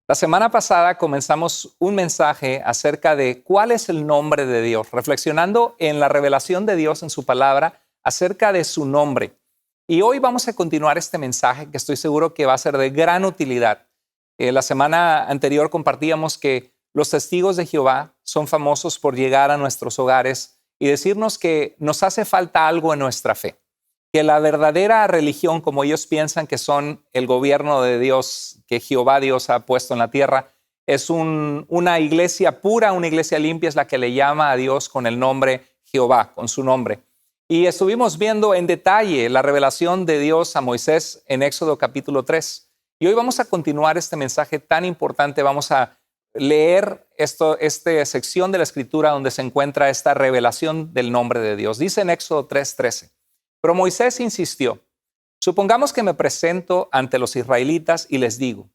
La semana pasada comenzamos un mensaje acerca de cuál es el nombre de Dios, reflexionando en la revelación de Dios en su palabra acerca de su nombre. Y hoy vamos a continuar este mensaje que estoy seguro que va a ser de gran utilidad. La semana anterior compartíamos que los testigos de Jehová son famosos por llegar a nuestros hogares y decirnos que nos hace falta algo en nuestra fe, que la verdadera religión, como ellos piensan que son el gobierno de Dios, que Jehová Dios ha puesto en la tierra, es una iglesia pura, una iglesia limpia, es la que le llama a Dios con el nombre Jehová, con su nombre. Y estuvimos viendo en detalle la revelación de Dios a Moisés en Éxodo capítulo 3. Y hoy vamos a continuar este mensaje tan importante. Vamos a leer esta sección de la Escritura donde se encuentra esta revelación del nombre de Dios. Dice en Éxodo 3:13. Pero Moisés insistió: supongamos que me presento ante los israelitas y les digo,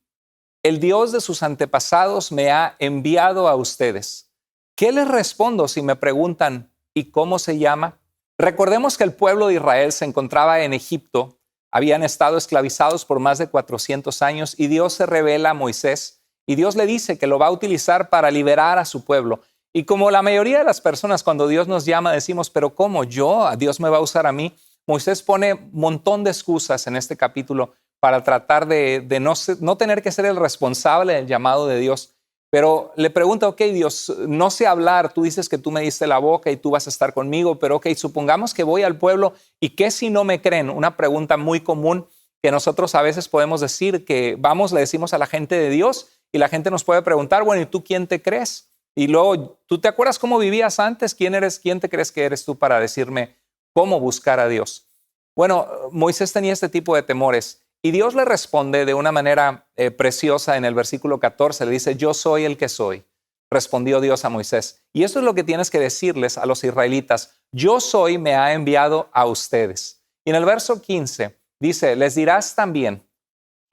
el Dios de sus antepasados me ha enviado a ustedes. ¿Qué les respondo si me preguntan, ¿y cómo se llama? Recordemos que el pueblo de Israel se encontraba en Egipto, habían estado esclavizados por más de 400 años y Dios se revela a Moisés y Dios le dice que lo va a utilizar para liberar a su pueblo. Y como la mayoría de las personas cuando Dios nos llama decimos, ¿pero cómo yo? ¿Dios me va a usar a mí? Moisés pone un montón de excusas en este capítulo para tratar de no tener que ser el responsable del llamado de Dios. Pero le pregunta, ok, Dios, no sé hablar, tú dices que tú me diste la boca y tú vas a estar conmigo, pero ok, supongamos que voy al pueblo y ¿qué si no me creen? Una pregunta muy común que nosotros a veces podemos decir que vamos, le decimos a la gente de Dios y la gente nos puede preguntar, bueno, ¿y tú quién te crees? Y luego, ¿tú te acuerdas cómo vivías antes? ¿Quién eres? ¿Quién te crees que eres tú para decirme cómo buscar a Dios? Bueno, Moisés tenía este tipo de temores y Dios le responde de una manera preciosa en el versículo 14. Le dice, yo soy el que soy, respondió Dios a Moisés. Y eso es lo que tienes que decirles a los israelitas. Yo soy, me ha enviado a ustedes. Y en el verso 15 dice, les dirás también,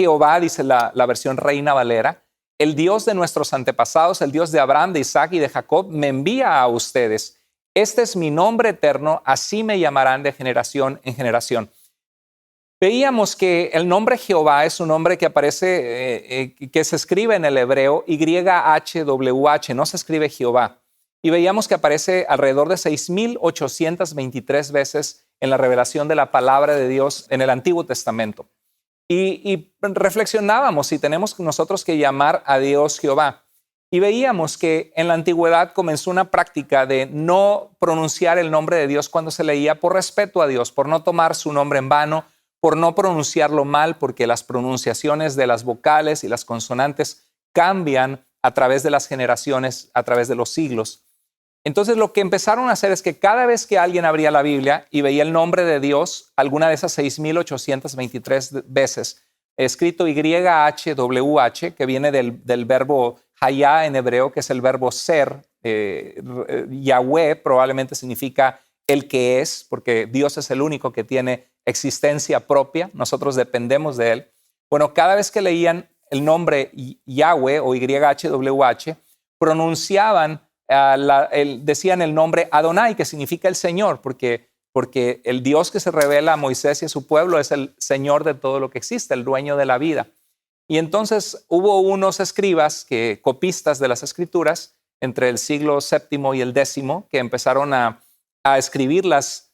Jehová, dice la versión Reina Valera, el Dios de nuestros antepasados, el Dios de Abraham, de Isaac y de Jacob, me envía a ustedes. Este es mi nombre eterno, así me llamarán de generación en generación. Veíamos que el nombre Jehová es un nombre que aparece, que se escribe en el hebreo YHWH, no se escribe Jehová. Y veíamos que aparece alrededor de 6,823 veces en la revelación de la palabra de Dios en el Antiguo Testamento. Y reflexionábamos si tenemos nosotros que llamar a Dios Jehová. Y veíamos que en la antigüedad comenzó una práctica de no pronunciar el nombre de Dios cuando se leía por respeto a Dios, por no tomar su nombre en vano, por no pronunciarlo mal, porque las pronunciaciones de las vocales y las consonantes cambian a través de las generaciones, a través de los siglos. Entonces lo que empezaron a hacer es que cada vez que alguien abría la Biblia y veía el nombre de Dios, alguna de esas 6,823 veces, escrito YHWH, que viene del verbo hayá en hebreo, que es el verbo ser. Yahweh probablemente significa el que es, porque Dios es el único que tiene existencia propia, nosotros dependemos de él. Bueno, cada vez que leían el nombre Yahweh o YHWH, pronunciaban, decían el nombre Adonai, que significa el Señor, porque el Dios que se revela a Moisés y a su pueblo es el Señor de todo lo que existe, el dueño de la vida. Y entonces hubo unos escribas, copistas de las Escrituras, entre el siglo VII y el X, que empezaron a escribir las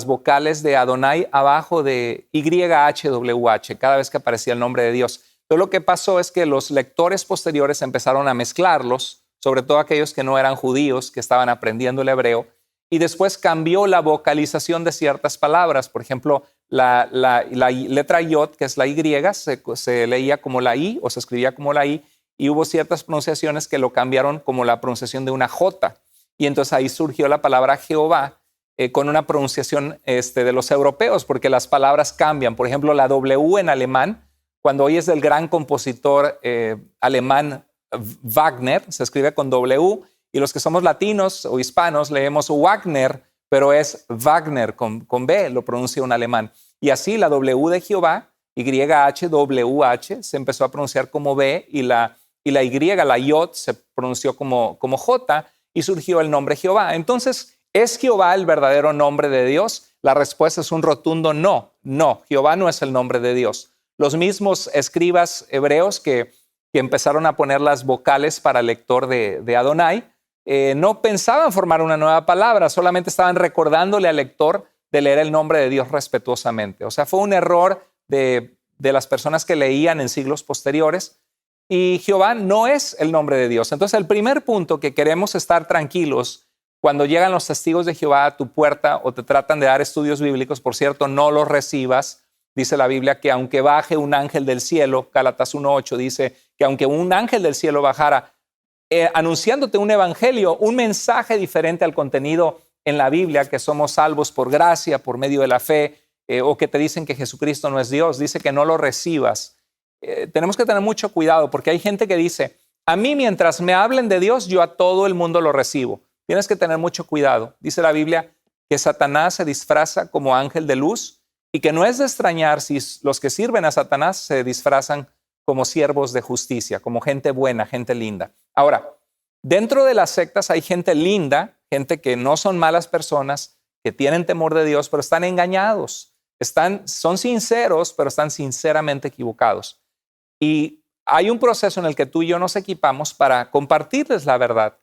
vocales de Adonai abajo de YHWH, cada vez que aparecía el nombre de Dios. Pero lo que pasó es que los lectores posteriores empezaron a mezclarlos, sobre todo aquellos que no eran judíos, que estaban aprendiendo el hebreo, y después cambió la vocalización de ciertas palabras. Por ejemplo, la letra Yod, que es la Y, se leía como la I o se escribía como la I, y hubo ciertas pronunciaciones que lo cambiaron como la pronunciación de una J. Y entonces ahí surgió la palabra Jehová con una pronunciación de los europeos, porque las palabras cambian. Por ejemplo, la W en alemán, cuando oyes del gran compositor alemán Wagner, se escribe con W, y los que somos latinos o hispanos leemos Wagner, pero es Wagner con B, lo pronuncia un alemán. Y así la W de Jehová, YHWH, se empezó a pronunciar como B y la Y, la Yod, se pronunció como J y surgió el nombre Jehová. Entonces, ¿es Jehová el verdadero nombre de Dios? La respuesta es un rotundo no. No, Jehová no es el nombre de Dios. Los mismos escribas hebreos que que empezaron a poner las vocales para el lector de Adonai, no pensaban formar una nueva palabra, solamente estaban recordándole al lector de leer el nombre de Dios respetuosamente. O sea, fue un error de las personas que leían en siglos posteriores, y Jehová no es el nombre de Dios. Entonces, el primer punto que queremos estar tranquilos cuando llegan los testigos de Jehová a tu puerta o te tratan de dar estudios bíblicos, por cierto, no los recibas. Dice la Biblia que aunque baje un ángel del cielo, Gálatas 1:8 dice que aunque un ángel del cielo bajara anunciándote un evangelio, un mensaje diferente al contenido en la Biblia, que somos salvos por gracia, por medio de la fe, o que te dicen que Jesucristo no es Dios, dice que no lo recibas. Tenemos que tener mucho cuidado porque hay gente que dice, a mí mientras me hablen de Dios, yo a todo el mundo lo recibo. Tienes que tener mucho cuidado. Dice la Biblia que Satanás se disfraza como ángel de luz y que no es de extrañar si los que sirven a Satanás se disfrazan como siervos de justicia, como gente buena, gente linda. Ahora, dentro de las sectas hay gente linda, gente que no son malas personas, que tienen temor de Dios, pero están engañados. Son sinceros, pero están sinceramente equivocados. Y hay un proceso en el que tú y yo nos equipamos para compartirles la verdad.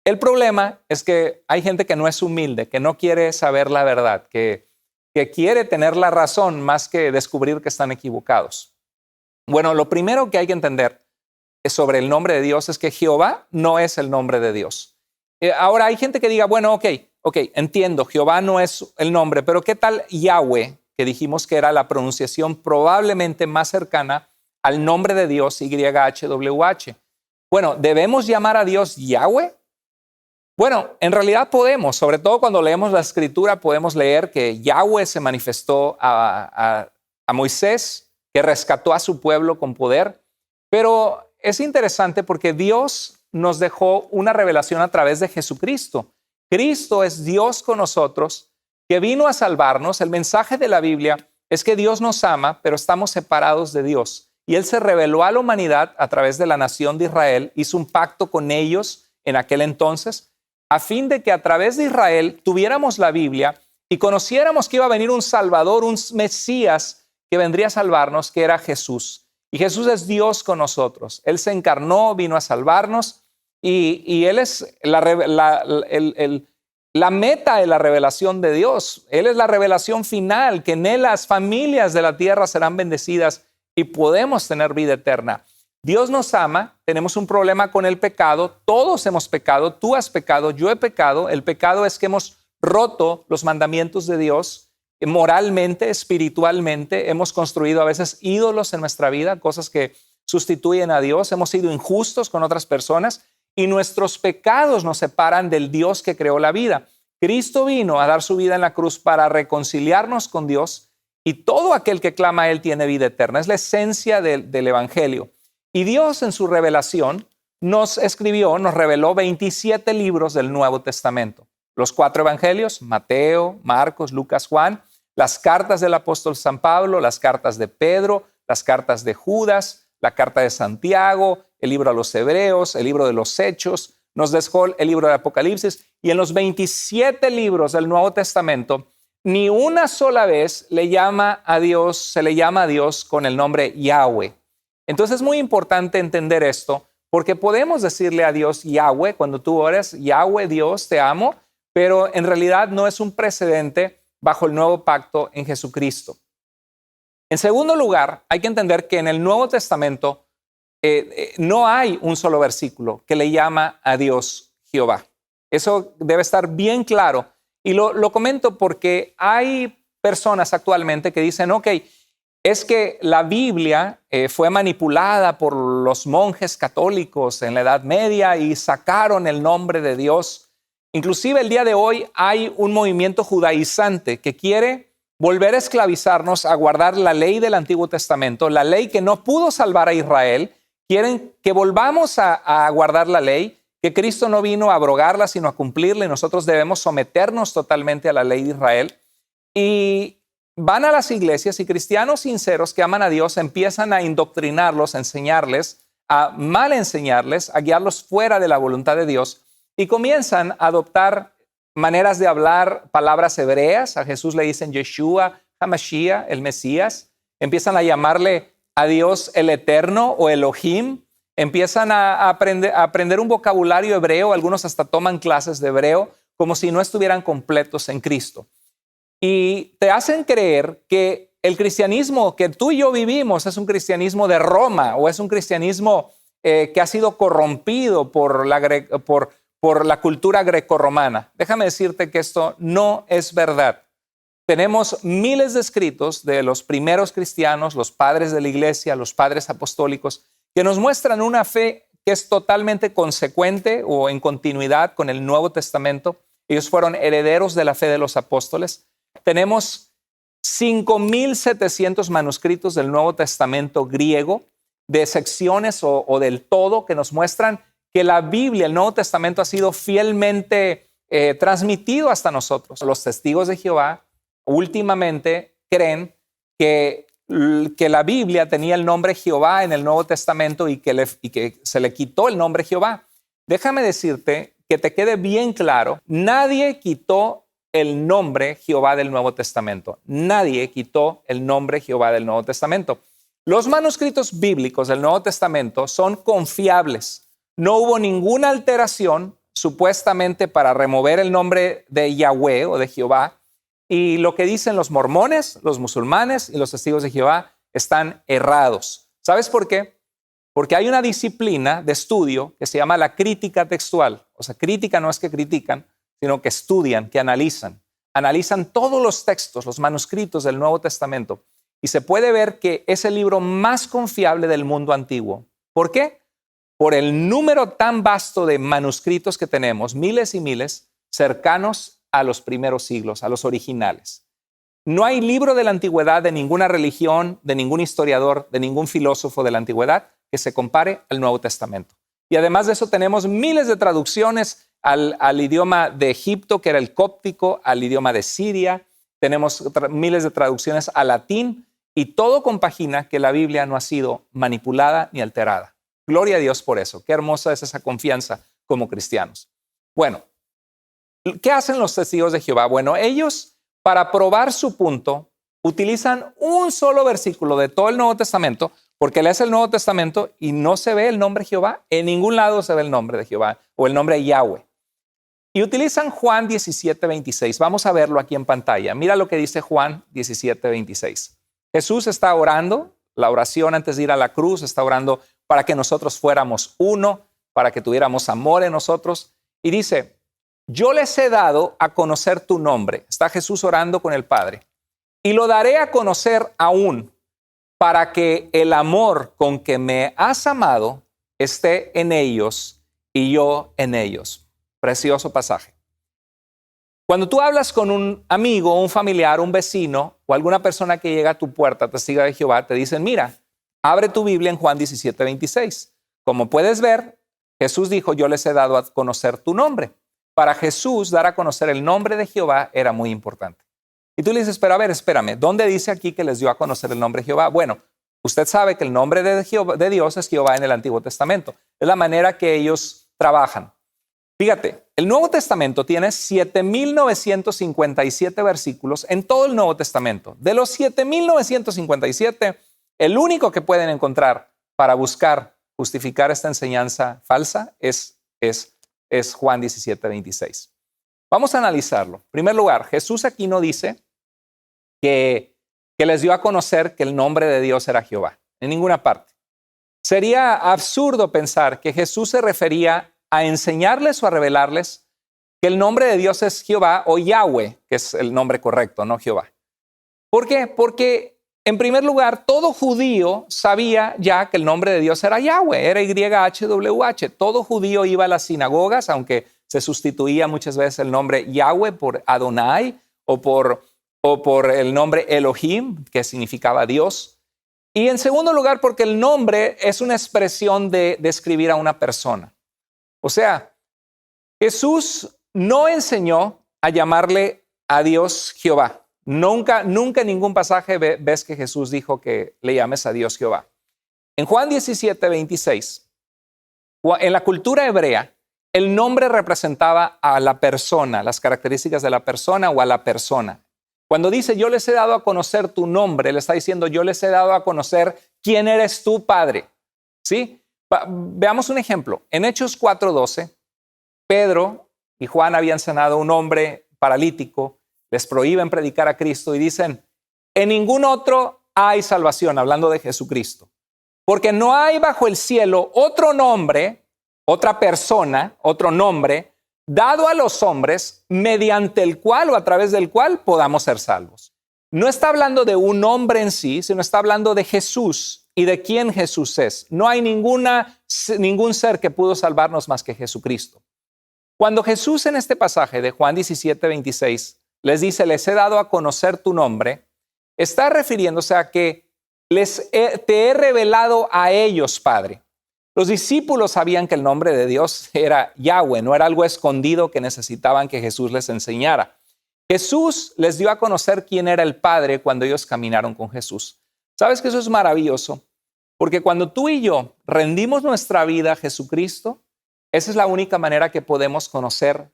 El problema es que hay gente que no es humilde, que no quiere saber la verdad, que quiere tener la razón más que descubrir que están equivocados. Bueno, lo primero que hay que entender sobre el nombre de Dios es que Jehová no es el nombre de Dios. Ahora hay gente que diga, bueno, ok, entiendo, Jehová no es el nombre, pero ¿qué tal Yahweh? Que dijimos que era la pronunciación probablemente más cercana al nombre de Dios, YHWH. Bueno, ¿debemos llamar a Dios Yahweh? Bueno, en realidad podemos, sobre todo cuando leemos la Escritura, podemos leer que Yahweh se manifestó a Moisés, que rescató a su pueblo con poder, pero es interesante porque Dios nos dejó una revelación a través de Jesucristo. Cristo es Dios con nosotros, que vino a salvarnos. El mensaje de la Biblia es que Dios nos ama, pero estamos separados de Dios. Y Él se reveló a la humanidad a través de la nación de Israel, hizo un pacto con ellos en aquel entonces, a fin de que a través de Israel tuviéramos la Biblia y conociéramos que iba a venir un Salvador, un Mesías que vendría a salvarnos, que era Jesús. Y Jesús es Dios con nosotros. Él se encarnó, vino a salvarnos y Él es la meta de la revelación de Dios. Él es la revelación final, que en Él las familias de la tierra serán bendecidas y podemos tener vida eterna. Dios nos ama, tenemos un problema con el pecado, todos hemos pecado, tú has pecado, yo he pecado. El pecado es que hemos roto los mandamientos de Dios moralmente, espiritualmente, hemos construido a veces ídolos en nuestra vida, cosas que sustituyen a Dios, hemos sido injustos con otras personas y nuestros pecados nos separan del Dios que creó la vida. Cristo vino a dar su vida en la cruz para reconciliarnos con Dios y todo aquel que clama a Él tiene vida eterna. Es la esencia del Evangelio. Y Dios en su revelación nos reveló 27 libros del Nuevo Testamento. Los 4 evangelios, Mateo, Marcos, Lucas, Juan, las cartas del apóstol San Pablo, las cartas de Pedro, las cartas de Judas, la carta de Santiago, el libro a los Hebreos, el libro de los Hechos, nos dejó el libro de Apocalipsis. Y en los 27 libros del Nuevo Testamento, ni una sola vez se le llama a Dios con el nombre Yahweh. Entonces es muy importante entender esto, porque podemos decirle a Dios Yahweh cuando tú ores, Yahweh, Dios, te amo, pero en realidad no es un precedente bajo el nuevo pacto en Jesucristo. En segundo lugar, hay que entender que en el Nuevo Testamento no hay un solo versículo que le llama a Dios Jehová. Eso debe estar bien claro. Y lo comento porque hay personas actualmente que dicen, ok, es que la Biblia fue manipulada por los monjes católicos en la Edad Media y sacaron el nombre de Dios. Inclusive el día de hoy hay un movimiento judaizante que quiere volver a esclavizarnos a guardar la ley del Antiguo Testamento, la ley que no pudo salvar a Israel. Quieren que volvamos a guardar la ley, que Cristo no vino a abrogarla, sino a cumplirla, y nosotros debemos someternos totalmente a la ley de Israel. Y van a las iglesias y cristianos sinceros que aman a Dios empiezan a indoctrinarlos, a enseñarles, a mal enseñarles, a guiarlos fuera de la voluntad de Dios y comienzan a adoptar maneras de hablar palabras hebreas. A Jesús le dicen Yeshua, HaMashiach, el Mesías. Empiezan a llamarle a Dios el Eterno o Elohim. empiezan a aprender un vocabulario hebreo, algunos hasta toman clases de hebreo, como si no estuvieran completos en Cristo. Y te hacen creer que el cristianismo que tú y yo vivimos es un cristianismo de Roma o es un cristianismo que ha sido corrompido por la cultura grecorromana. Déjame decirte que esto no es verdad. Tenemos miles de escritos de los primeros cristianos, los padres de la iglesia, los padres apostólicos, que nos muestran una fe que es totalmente consecuente o en continuidad con el Nuevo Testamento. Ellos fueron herederos de la fe de los apóstoles. Tenemos 5,700 manuscritos del Nuevo Testamento griego, de secciones o del todo, que nos muestran que la Biblia, el Nuevo Testamento, ha sido fielmente transmitido hasta nosotros. Los testigos de Jehová últimamente creen que la Biblia tenía el nombre Jehová en el Nuevo Testamento y que se le quitó el nombre Jehová. Déjame decirte que te quede bien claro, nadie quitó el nombre Jehová del Nuevo Testamento. Nadie quitó el nombre Jehová del Nuevo Testamento. Los manuscritos bíblicos del Nuevo Testamento son confiables. No hubo ninguna alteración supuestamente para remover el nombre de Yahweh o de Jehová. Y lo que dicen los mormones, los musulmanes y los testigos de Jehová están errados. ¿Sabes por qué? Porque hay una disciplina de estudio que se llama la crítica textual. O sea, crítica no es que critican, sino que estudian, que analizan. Analizan todos los textos, los manuscritos del Nuevo Testamento. Y se puede ver que es el libro más confiable del mundo antiguo. ¿Por qué? Por el número tan vasto de manuscritos que tenemos, miles y miles, cercanos a los primeros siglos, a los originales. No hay libro de la antigüedad de ninguna religión, de ningún historiador, de ningún filósofo de la antigüedad que se compare al Nuevo Testamento. Y además de eso tenemos miles de traducciones al idioma de Egipto, que era el cóptico, al idioma de Siria. Tenemos miles de traducciones al latín y todo compagina que la Biblia no ha sido manipulada ni alterada. Gloria a Dios por eso. Qué hermosa es esa confianza como cristianos. Bueno, ¿qué hacen los testigos de Jehová? Bueno, ellos, para probar su punto, utilizan un solo versículo de todo el Nuevo Testamento, porque lees el Nuevo Testamento y no se ve el nombre Jehová. En ningún lado se ve el nombre de Jehová o el nombre de Yahweh. Y utilizan Juan 17:26. Vamos a verlo aquí en pantalla. Mira lo que dice Juan 17:26. Jesús está orando, la oración antes de ir a la cruz, está orando para que nosotros fuéramos uno, para que tuviéramos amor en nosotros. Y dice, yo les he dado a conocer tu nombre. Está Jesús orando con el Padre. Y lo daré a conocer aún, para que el amor con que me has amado esté en ellos y yo en ellos. Precioso pasaje. Cuando tú hablas con un amigo, un familiar, un vecino o alguna persona que llega a tu puerta, testigo de Jehová, te dicen, mira, abre tu Biblia en Juan 17:26. Como puedes ver, Jesús dijo, yo les he dado a conocer tu nombre. Para Jesús, dar a conocer el nombre de Jehová era muy importante. Y tú le dices, pero a ver, espérame, ¿dónde dice aquí que les dio a conocer el nombre de Jehová? Bueno, usted sabe que el nombre de Dios es Jehová en el Antiguo Testamento. Es la manera que ellos trabajan. Fíjate, el Nuevo Testamento tiene 7,957 versículos en todo el Nuevo Testamento. De los 7,957, el único que pueden encontrar para justificar esta enseñanza falsa es Juan 17:26. Vamos a analizarlo. En primer lugar, Jesús aquí no dice que les dio a conocer que el nombre de Dios era Jehová, en ninguna parte. Sería absurdo pensar que Jesús se refería a enseñarles o a revelarles que el nombre de Dios es Jehová o Yahweh, que es el nombre correcto, no Jehová. ¿Por qué? Porque, en primer lugar, todo judío sabía ya que el nombre de Dios era Yahweh, era YHWH. Todo judío iba a las sinagogas, aunque se sustituía muchas veces el nombre Yahweh por Adonai o por el nombre Elohim, que significaba Dios. Y en segundo lugar, porque el nombre es una expresión de describir a una persona. O sea, Jesús no enseñó a llamarle a Dios Jehová. Nunca en ningún pasaje ves que Jesús dijo que le llames a Dios Jehová. En Juan 17:26, en la cultura hebrea, el nombre representaba a la persona, las características de la persona o a la persona. Cuando dice, yo les he dado a conocer tu nombre, le está diciendo, yo les he dado a conocer quién eres tú, Padre. ¿Sí? Veamos un ejemplo. En Hechos 4:12, Pedro y Juan habían sanado a un hombre paralítico, les prohíben predicar a Cristo y dicen, en ningún otro hay salvación, hablando de Jesucristo, porque no hay bajo el cielo otro nombre, otra persona, otro nombre, dado a los hombres, mediante el cual o a través del cual podamos ser salvos. No está hablando de un hombre en sí, sino está hablando de Jesús y de quién Jesús es. No hay ningún ser que pudo salvarnos más que Jesucristo. Cuando Jesús en este pasaje de Juan 17:26 les dice, les he dado a conocer tu nombre, está refiriéndose a que te he revelado a ellos, Padre. Los discípulos sabían que el nombre de Dios era Yahweh, no era algo escondido que necesitaban que Jesús les enseñara. Jesús les dio a conocer quién era el Padre cuando ellos caminaron con Jesús. ¿Sabes que eso es maravilloso? Porque cuando tú y yo rendimos nuestra vida a Jesucristo, esa es la única manera que podemos conocer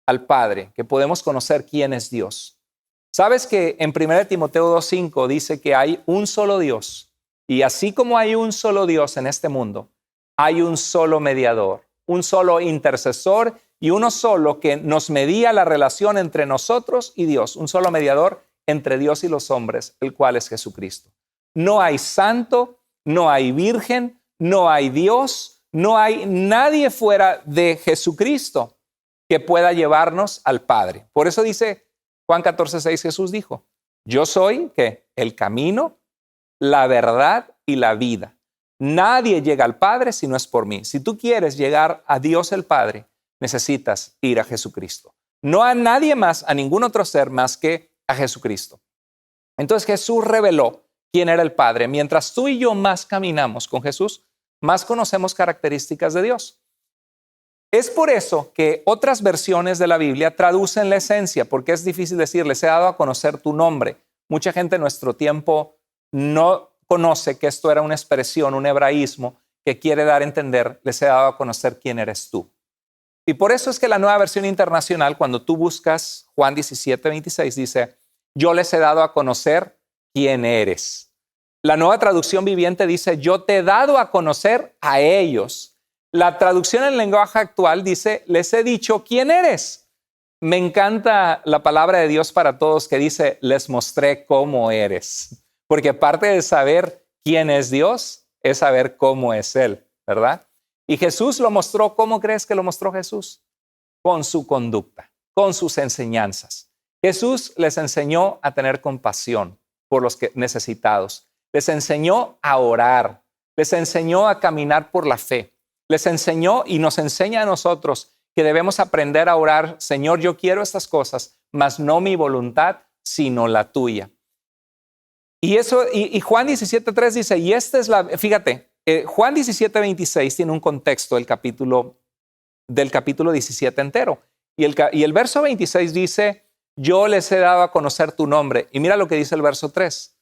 al Padre, que podemos conocer quién es Dios. ¿Sabes que en 1 Timoteo 2:5 dice que hay un solo Dios? Y así como hay un solo Dios en este mundo, hay un solo mediador, un solo intercesor y uno solo que nos medía la relación entre nosotros y Dios, un solo mediador entre Dios y los hombres, el cual es Jesucristo. No hay santo, no hay virgen, no hay Dios, no hay nadie fuera de Jesucristo que pueda llevarnos al Padre. Por eso dice Juan 14:6, Jesús dijo, yo soy ¿qué? El camino, la verdad y la vida. Nadie llega al Padre si no es por mí. Si tú quieres llegar a Dios el Padre, necesitas ir a Jesucristo. No a nadie más, a ningún otro ser más que a Jesucristo. Entonces Jesús reveló quién era el Padre. Mientras tú y yo más caminamos con Jesús, más conocemos características de Dios. Es por eso que otras versiones de la Biblia traducen la esencia, porque es difícil decir, les he dado a conocer tu nombre. Mucha gente en nuestro tiempo no conoce que esto era una expresión, un hebraísmo que quiere dar a entender, les he dado a conocer quién eres tú. Y por eso es que la Nueva Versión Internacional, cuando tú buscas Juan 17:26, dice, yo les he dado a conocer quién eres. La Nueva Traducción Viviente dice, yo te he dado a conocer a ellos. La traducción en lenguaje actual dice, les he dicho quién eres. Me encanta la palabra de Dios para todos que dice, les mostré cómo eres. Porque parte de saber quién es Dios es saber cómo es Él, ¿verdad? Y Jesús lo mostró. ¿Cómo crees que lo mostró Jesús? Con su conducta, con sus enseñanzas. Jesús les enseñó a tener compasión por los necesitados. Les enseñó a orar. Les enseñó a caminar por la fe. Les enseñó y nos enseña a nosotros que debemos aprender a orar, Señor, yo quiero estas cosas, mas no mi voluntad, sino la tuya. Y Juan 17:3 dice, y esta es la, fíjate, Juan 17:26 tiene un contexto del capítulo 17 entero. Y el verso 26 dice, yo les he dado a conocer tu nombre. Y mira lo que dice el verso 3.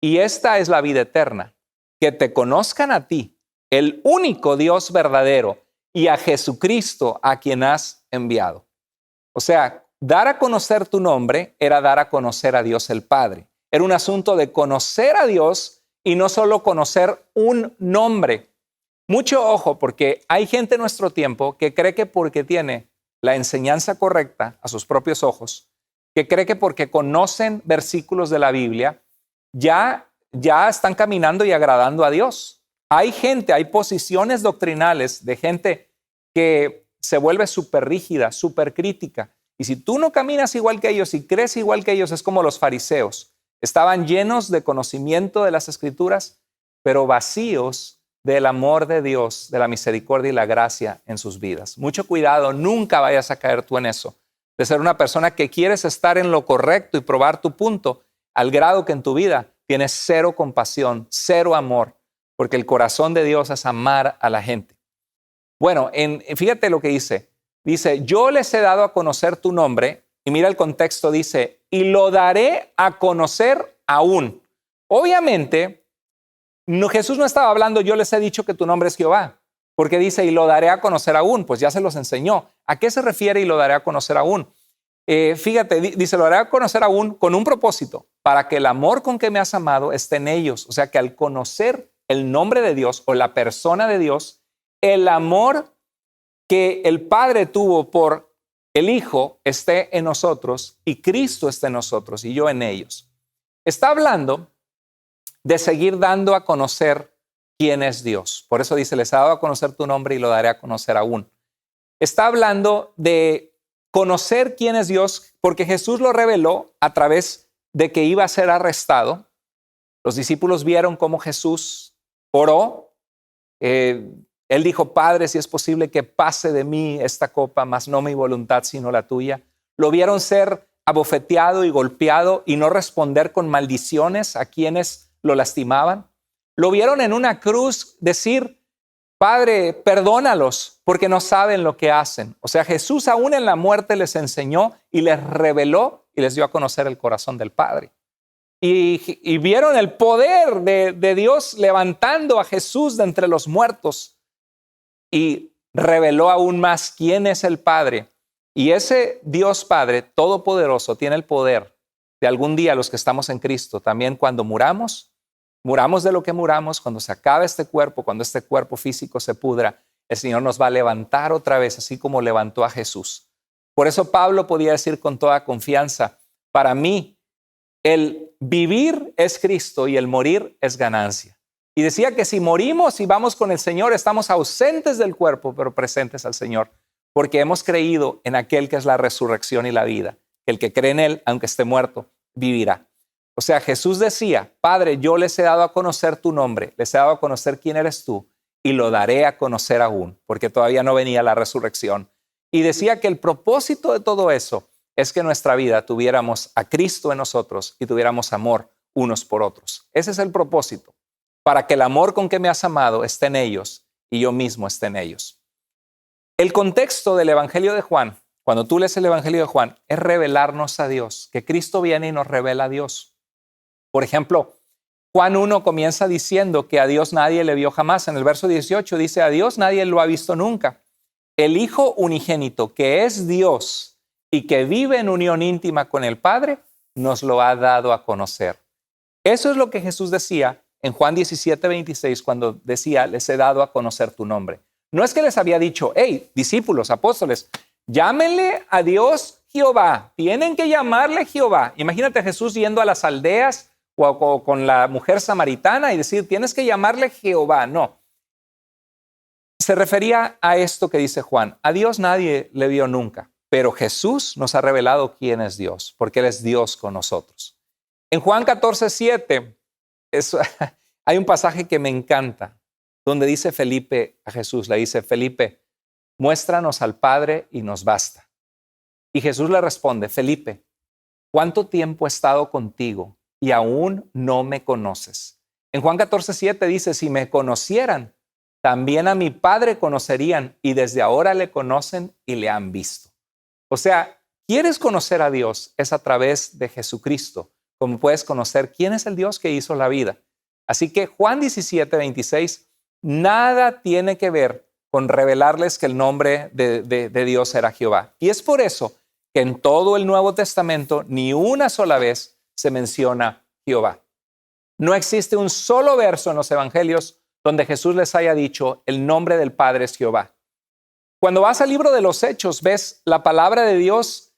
Y esta es la vida eterna, que te conozcan a ti, el único Dios verdadero, y a Jesucristo a quien has enviado. O sea, dar a conocer tu nombre era dar a conocer a Dios el Padre. Era un asunto de conocer a Dios y no solo conocer un nombre. Mucho ojo, porque hay gente en nuestro tiempo que cree que porque tiene la enseñanza correcta a sus propios ojos, que cree que porque conocen versículos de la Biblia, ya están caminando y agradando a Dios. Hay posiciones doctrinales de gente que se vuelve súper rígida, súper crítica. Y si tú no caminas igual que ellos y crees igual que ellos, es como los fariseos. Estaban llenos de conocimiento de las Escrituras, pero vacíos del amor de Dios, de la misericordia y la gracia en sus vidas. Mucho cuidado, nunca vayas a caer tú en eso. De ser una persona que quieres estar en lo correcto y probar tu punto, al grado que en tu vida tienes cero compasión, cero amor. Porque el corazón de Dios es amar a la gente. Bueno, fíjate lo que dice. Dice, yo les he dado a conocer tu nombre. Y mira el contexto, dice, y lo daré a conocer aún. Obviamente, Jesús no estaba hablando, yo les he dicho que tu nombre es Jehová. Porque dice, y lo daré a conocer aún. Pues ya se los enseñó. ¿A qué se refiere y lo daré a conocer aún? Fíjate, dice, lo daré a conocer aún con un propósito, para que el amor con que me has amado esté en ellos. O sea, que al conocer el nombre de Dios o la persona de Dios, el amor que el Padre tuvo por el Hijo esté en nosotros y Cristo esté en nosotros y yo en ellos. Está hablando de seguir dando a conocer quién es Dios. Por eso dice, les he dado a conocer tu nombre y lo daré a conocer aún. Está hablando de conocer quién es Dios porque Jesús lo reveló a través de que iba a ser arrestado. Los discípulos vieron cómo Jesús oró. Él dijo, Padre, si es posible que pase de mí esta copa, mas no mi voluntad, sino la tuya. Lo vieron ser abofeteado y golpeado y no responder con maldiciones a quienes lo lastimaban. Lo vieron en una cruz decir, Padre, perdónalos porque no saben lo que hacen. O sea, Jesús aún en la muerte les enseñó y les reveló y les dio a conocer el corazón del Padre. Y vieron el poder de Dios levantando a Jesús de entre los muertos y reveló aún más quién es el Padre. Y ese Dios Padre todopoderoso tiene el poder de algún día los que estamos en Cristo, también cuando muramos de lo que muramos, cuando se acabe este cuerpo, cuando este cuerpo físico se pudra, el Señor nos va a levantar otra vez, así como levantó a Jesús. Por eso Pablo podía decir con toda confianza, para mí, el vivir es Cristo y el morir es ganancia. Y decía que si morimos y vamos con el Señor, estamos ausentes del cuerpo, pero presentes al Señor, porque hemos creído en aquel que es la resurrección y la vida. El que cree en Él, aunque esté muerto, vivirá. O sea, Jesús decía, Padre, yo les he dado a conocer tu nombre, les he dado a conocer quién eres tú y lo daré a conocer aún, porque todavía no venía la resurrección. Y decía que el propósito de todo eso es que en nuestra vida tuviéramos a Cristo en nosotros y tuviéramos amor unos por otros. Ese es el propósito, para que el amor con que me has amado esté en ellos y yo mismo esté en ellos. El contexto del Evangelio de Juan, cuando tú lees el Evangelio de Juan, es revelarnos a Dios, que Cristo viene y nos revela a Dios. Por ejemplo, Juan 1 comienza diciendo que a Dios nadie le vio jamás. En el verso 18 dice, a Dios nadie lo ha visto nunca. El Hijo unigénito, que es Dios y que vive en unión íntima con el Padre, nos lo ha dado a conocer. Eso es lo que Jesús decía en Juan 17:26 cuando decía, les he dado a conocer tu nombre. No es que les había dicho, hey, discípulos, apóstoles, llámenle a Dios Jehová. Tienen que llamarle Jehová. Imagínate a Jesús yendo a las aldeas o con la mujer samaritana y decir, tienes que llamarle Jehová. No. Se refería a esto que dice Juan. A Dios nadie le vio nunca, pero Jesús nos ha revelado quién es Dios, porque Él es Dios con nosotros. En Juan 14:7 hay un pasaje que me encanta, donde dice Felipe a Jesús, le dice, Felipe, muéstranos al Padre y nos basta. Y Jesús le responde, Felipe, ¿cuánto tiempo he estado contigo y aún no me conoces? En Juan 14:7 dice, si me conocieran, también a mi Padre conocerían y desde ahora le conocen y le han visto. O sea, ¿quieres conocer a Dios? Es a través de Jesucristo, como puedes conocer quién es el Dios que hizo la vida. Así que Juan 17:26 nada tiene que ver con revelarles que el nombre de Dios era Jehová. Y es por eso que en todo el Nuevo Testamento ni una sola vez se menciona Jehová. No existe un solo verso en los Evangelios donde Jesús les haya dicho el nombre del Padre es Jehová. Cuando vas al libro de los Hechos, ves la palabra de Dios.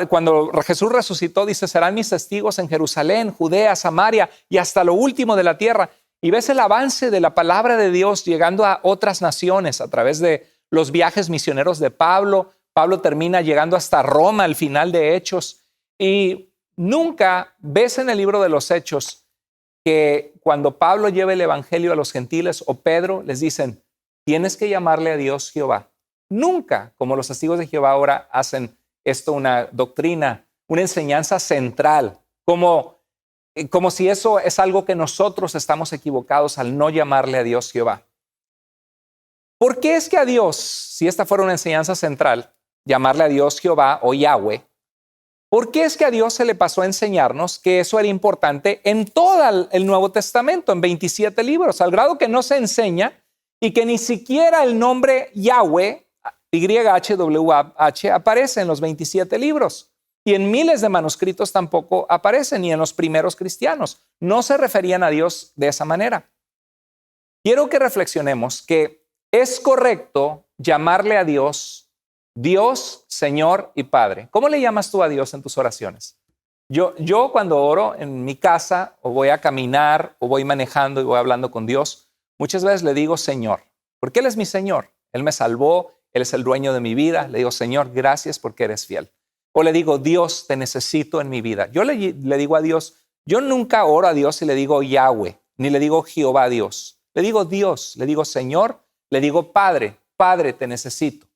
Cuando Jesús resucitó, dice, serán mis testigos en Jerusalén, Judea, Samaria y hasta lo último de la tierra. Y ves el avance de la palabra de Dios llegando a otras naciones a través de los viajes misioneros de Pablo. Pablo termina llegando hasta Roma al final de Hechos. Y nunca ves en el libro de los Hechos que cuando Pablo lleva el evangelio a los gentiles o Pedro les dicen, tienes que llamarle a Dios Jehová. Nunca, como los testigos de Jehová ahora hacen esto una doctrina, una enseñanza central, como si eso es algo que nosotros estamos equivocados al no llamarle a Dios Jehová. ¿Por qué es que a Dios, si esta fuera una enseñanza central, llamarle a Dios Jehová o Yahweh, ¿por qué es que a Dios se le pasó a enseñarnos que eso era importante en todo el Nuevo Testamento, en 27 libros, al grado que no se enseña y que ni siquiera el nombre Yahweh, YHWH, aparece en los 27 libros? Y en miles de manuscritos tampoco aparecen, ni en los primeros cristianos. No se referían a Dios de esa manera. Quiero que reflexionemos que es correcto llamarle a Dios, Dios, Señor y Padre. ¿Cómo le llamas tú a Dios en tus oraciones? Yo cuando oro en mi casa o voy a caminar o voy manejando y voy hablando con Dios, muchas veces le digo Señor, porque Él es mi Señor. Él me salvó, Él es el dueño de mi vida. Le digo, Señor, gracias porque eres fiel. O le digo, Dios, te necesito en mi vida. Yo le digo a Dios, yo nunca oro a Dios y le digo Yahweh, ni le digo Jehová Dios. Le digo Dios, le digo Señor, le digo Padre, Padre, te necesito.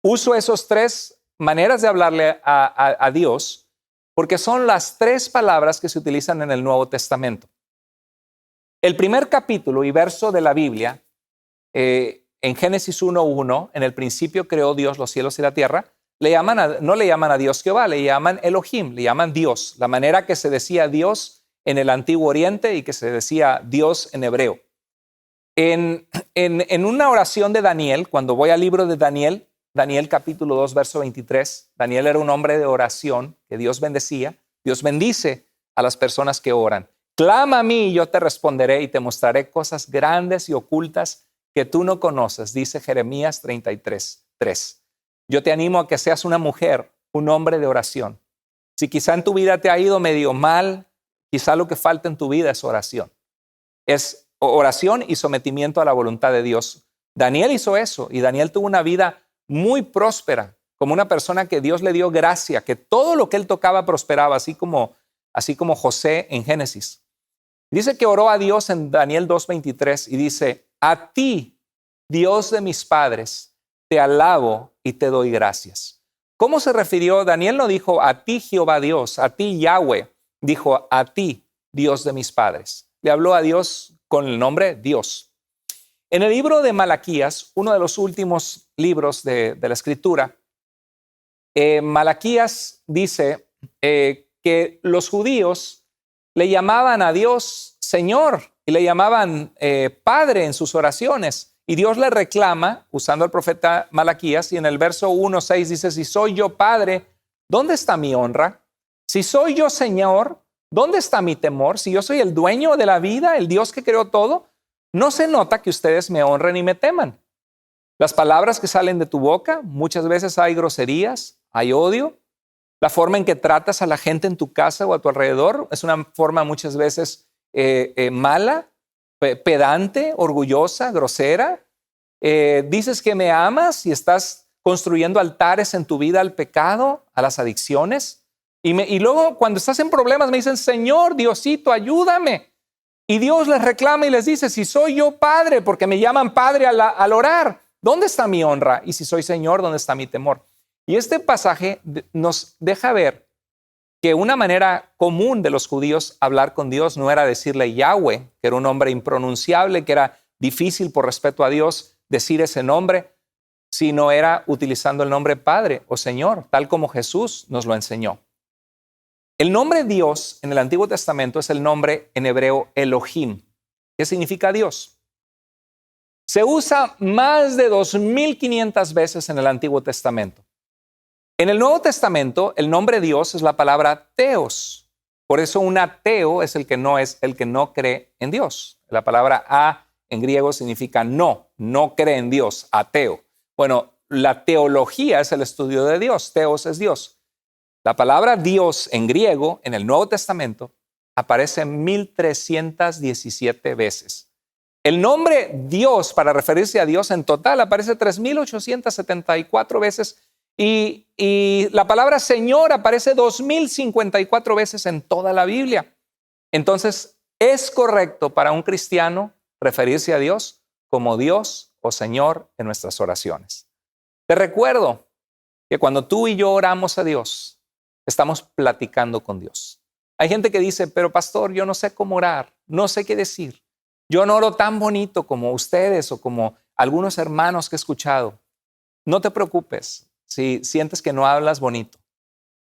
Uso esas tres maneras de hablarle a Dios porque son las tres palabras que se utilizan en el Nuevo Testamento. El primer capítulo y verso de la Biblia, en Génesis 1:1, en el principio creó Dios los cielos y la tierra, no le llaman a Dios Jehová, le llaman Elohim, le llaman Dios, la manera que se decía Dios en el Antiguo Oriente y que se decía Dios en hebreo. En una oración de Daniel, cuando voy al libro de Daniel, Daniel capítulo 2, verso 23, Daniel era un hombre de oración que Dios bendecía. Dios bendice a las personas que oran. Clama a mí y yo te responderé y te mostraré cosas grandes y ocultas que tú no conoces, dice Jeremías 33:3. Yo te animo a que seas una mujer, un hombre de oración. Si quizá en tu vida te ha ido medio mal, quizá lo que falta en tu vida es oración. Es oración y sometimiento a la voluntad de Dios. Daniel hizo eso y Daniel tuvo una vida muy próspera, como una persona que Dios le dio gracia, que todo lo que él tocaba prosperaba, así como José en Génesis. Dice que oró a Dios en Daniel 2:23 y dice, a ti, Dios de mis padres, te alabo y te doy gracias. ¿Cómo se refirió? Daniel no dijo a ti, Jehová Dios, a ti, Yahweh. Dijo a ti, Dios de mis padres. Le habló a Dios con el nombre Dios. En el libro de Malaquías, uno de los últimos libros de la Escritura, Malaquías dice que los judíos le llamaban a Dios Señor y le llamaban Padre en sus oraciones. Y Dios le reclama, usando al profeta Malaquías, y en el verso 1:6 dice, si soy yo Padre, ¿dónde está mi honra? Si soy yo Señor, ¿dónde está mi temor? Si yo soy el dueño de la vida, el Dios que creó todo, no se nota que ustedes me honren y me teman. Las palabras que salen de tu boca, muchas veces hay groserías, hay odio. La forma en que tratas a la gente en tu casa o a tu alrededor es una forma muchas veces mala, pedante, orgullosa, grosera. Dices que me amas y estás construyendo altares en tu vida al pecado, a las adicciones. Y luego cuando estás en problemas me dicen, Señor, Diosito, ayúdame. Y Dios les reclama y les dice, si soy yo Padre, porque me llaman Padre al orar, ¿dónde está mi honra? Y si soy Señor, ¿dónde está mi temor? Y este pasaje nos deja ver que una manera común de los judíos hablar con Dios no era decirle Yahweh, que era un nombre impronunciable, que era difícil por respeto a Dios decir ese nombre, sino era utilizando el nombre Padre o Señor, tal como Jesús nos lo enseñó. El nombre Dios en el Antiguo Testamento es el nombre en hebreo Elohim, que significa Dios. Se usa más de 2,500 veces en el Antiguo Testamento. En el Nuevo Testamento, el nombre Dios es la palabra Theos. Por eso un ateo es el que no cree en Dios. La palabra a en griego significa no cree en Dios, ateo. Bueno, la teología es el estudio de Dios, Theos es Dios. La palabra Dios en griego, en el Nuevo Testamento, aparece 1,317 veces. El nombre Dios, para referirse a Dios en total, aparece 3,874 veces y la palabra Señor aparece 2,054 veces en toda la Biblia. Entonces, ¿es correcto para un cristiano referirse a Dios como Dios o Señor en nuestras oraciones? Te recuerdo que cuando tú y yo oramos a Dios, estamos platicando con Dios. Hay gente que dice, pero pastor, yo no sé cómo orar, no sé qué decir. Yo no oro tan bonito como ustedes o como algunos hermanos que he escuchado. No te preocupes si sientes que no hablas bonito.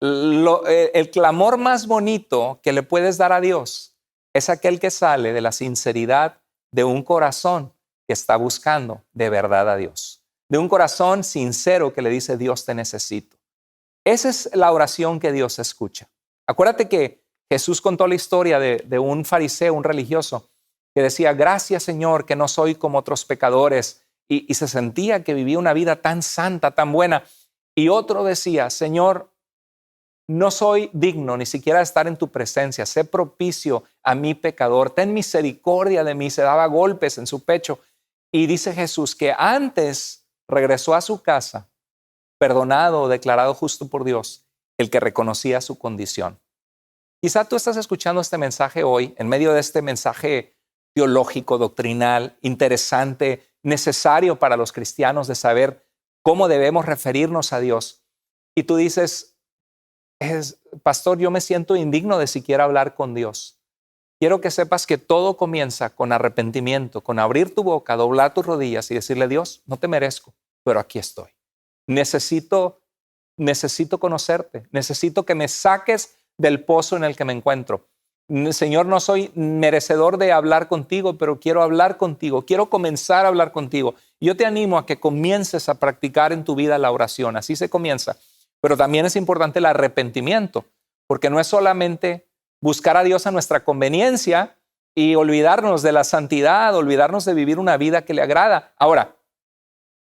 El clamor más bonito que le puedes dar a Dios es aquel que sale de la sinceridad de un corazón que está buscando de verdad a Dios. De un corazón sincero que le dice, Dios, te necesito. Esa es la oración que Dios escucha. Acuérdate que Jesús contó la historia de un fariseo, un religioso, que decía, gracias Señor, que no soy como otros pecadores y se sentía que vivía una vida tan santa, tan buena. Y otro decía, Señor, no soy digno ni siquiera de estar en tu presencia. Sé propicio a mi pecador. Ten misericordia de mí. Se daba golpes en su pecho. Y dice Jesús que antes regresó a su casa, perdonado, declarado justo por Dios, el que reconocía su condición. Quizá tú estás escuchando este mensaje hoy, en medio de este mensaje teológico, doctrinal, interesante, necesario para los cristianos de saber cómo debemos referirnos a Dios. Y tú dices, pastor, yo me siento indigno de siquiera hablar con Dios. Quiero que sepas que todo comienza con arrepentimiento, con abrir tu boca, doblar tus rodillas y decirle, Dios, no te merezco, pero aquí estoy. Necesito conocerte, necesito que me saques del pozo en el que me encuentro. Señor, no soy merecedor de hablar contigo, pero quiero hablar contigo, quiero comenzar a hablar contigo. Yo te animo a que comiences a practicar en tu vida la oración, así se comienza. Pero también es importante el arrepentimiento, porque no es solamente buscar a Dios a nuestra conveniencia y olvidarnos de la santidad, olvidarnos de vivir una vida que le agrada. Ahora,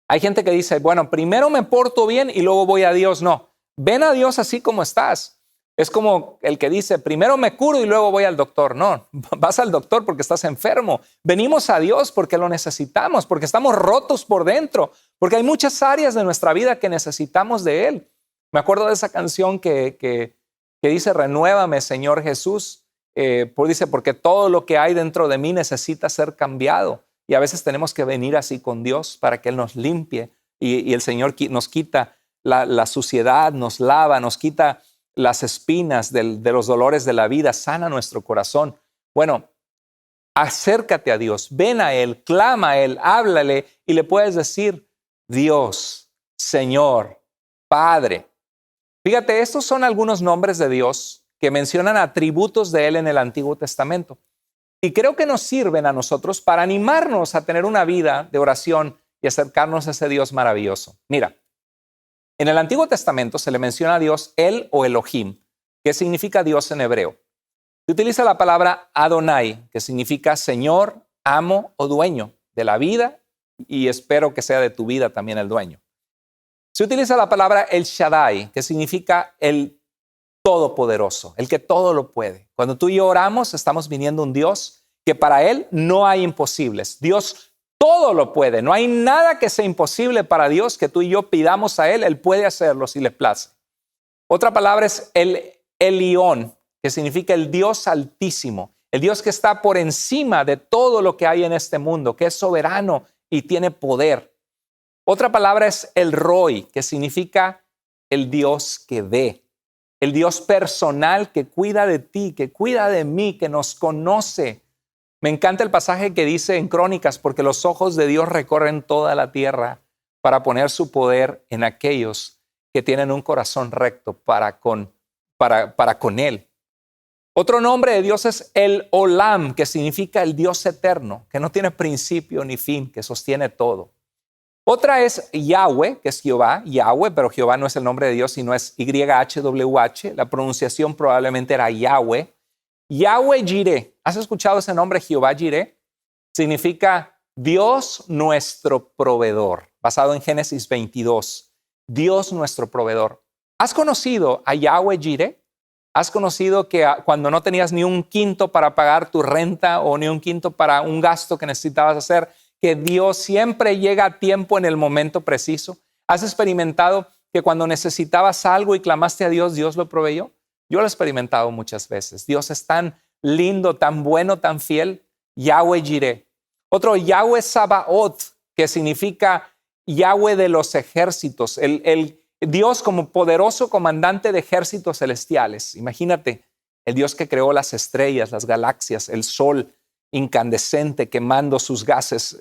hay gente que dice, bueno, primero me porto bien y luego voy a Dios. No, ven a Dios así como estás. Es como el que dice, primero me curo y luego voy al doctor. No, vas al doctor porque estás enfermo. Venimos a Dios porque lo necesitamos, porque estamos rotos por dentro, porque hay muchas áreas de nuestra vida que necesitamos de Él. Me acuerdo de esa canción que dice, renuévame, Señor Jesús. Dice, porque todo lo que hay dentro de mí necesita ser cambiado. Y a veces tenemos que venir así con Dios para que Él nos limpie. Y el Señor nos quita la suciedad, nos lava, nos quita las espinas de los dolores de la vida, sana nuestro corazón. Bueno, acércate a Dios, ven a Él, clama a Él, háblale y le puedes decir, Dios, Señor, Padre. Fíjate, estos son algunos nombres de Dios que mencionan atributos de Él en el Antiguo Testamento. Y creo que nos sirven a nosotros para animarnos a tener una vida de oración y acercarnos a ese Dios maravilloso. Mira, en el Antiguo Testamento se le menciona a Dios El o Elohim, que significa Dios en hebreo. Se utiliza la palabra Adonai, que significa Señor, amo o dueño de la vida, y espero que sea de tu vida también el dueño. Se utiliza la palabra El Shaddai, que significa el todopoderoso, el que todo lo puede. Cuando tú y yo oramos, estamos viniendo a un Dios que para Él no hay imposibles. Dios todo lo puede. No hay nada que sea imposible para Dios que tú y yo pidamos a Él. Él puede hacerlo si le place. Otra palabra es el Elión, que significa el Dios altísimo, el Dios que está por encima de todo lo que hay en este mundo, que es soberano y tiene poder. Otra palabra es el Roi, que significa el Dios que ve, el Dios personal que cuida de ti, que cuida de mí, que nos conoce. Me encanta el pasaje que dice en Crónicas, porque los ojos de Dios recorren toda la tierra para poner su poder en aquellos que tienen un corazón recto para con Él. Otro nombre de Dios es el Olam, que significa el Dios eterno, que no tiene principio ni fin, que sostiene todo. Otra es Yahweh, que es Jehová, Yahweh, pero Jehová no es el nombre de Dios, sino es YHWH. La pronunciación probablemente era Yahweh. Yahweh Jireh. ¿Has escuchado ese nombre, Jehová Jireh? Significa Dios nuestro proveedor, basado en Génesis 22. Dios nuestro proveedor. ¿Has conocido a Yahweh Jireh? ¿Has conocido que cuando no tenías ni un quinto para pagar tu renta o ni un quinto para un gasto que necesitabas hacer, que Dios siempre llega a tiempo en el momento preciso? ¿Has experimentado que cuando necesitabas algo y clamaste a Dios, Dios lo proveyó? Yo lo he experimentado muchas veces. Dios es tan lindo, tan bueno, tan fiel. Yahweh Jireh. Otro, Yahweh Sabaoth, que significa Yahweh de los ejércitos, el Dios como poderoso comandante de ejércitos celestiales. Imagínate, el Dios que creó las estrellas, las galaxias, el sol incandescente quemando sus gases.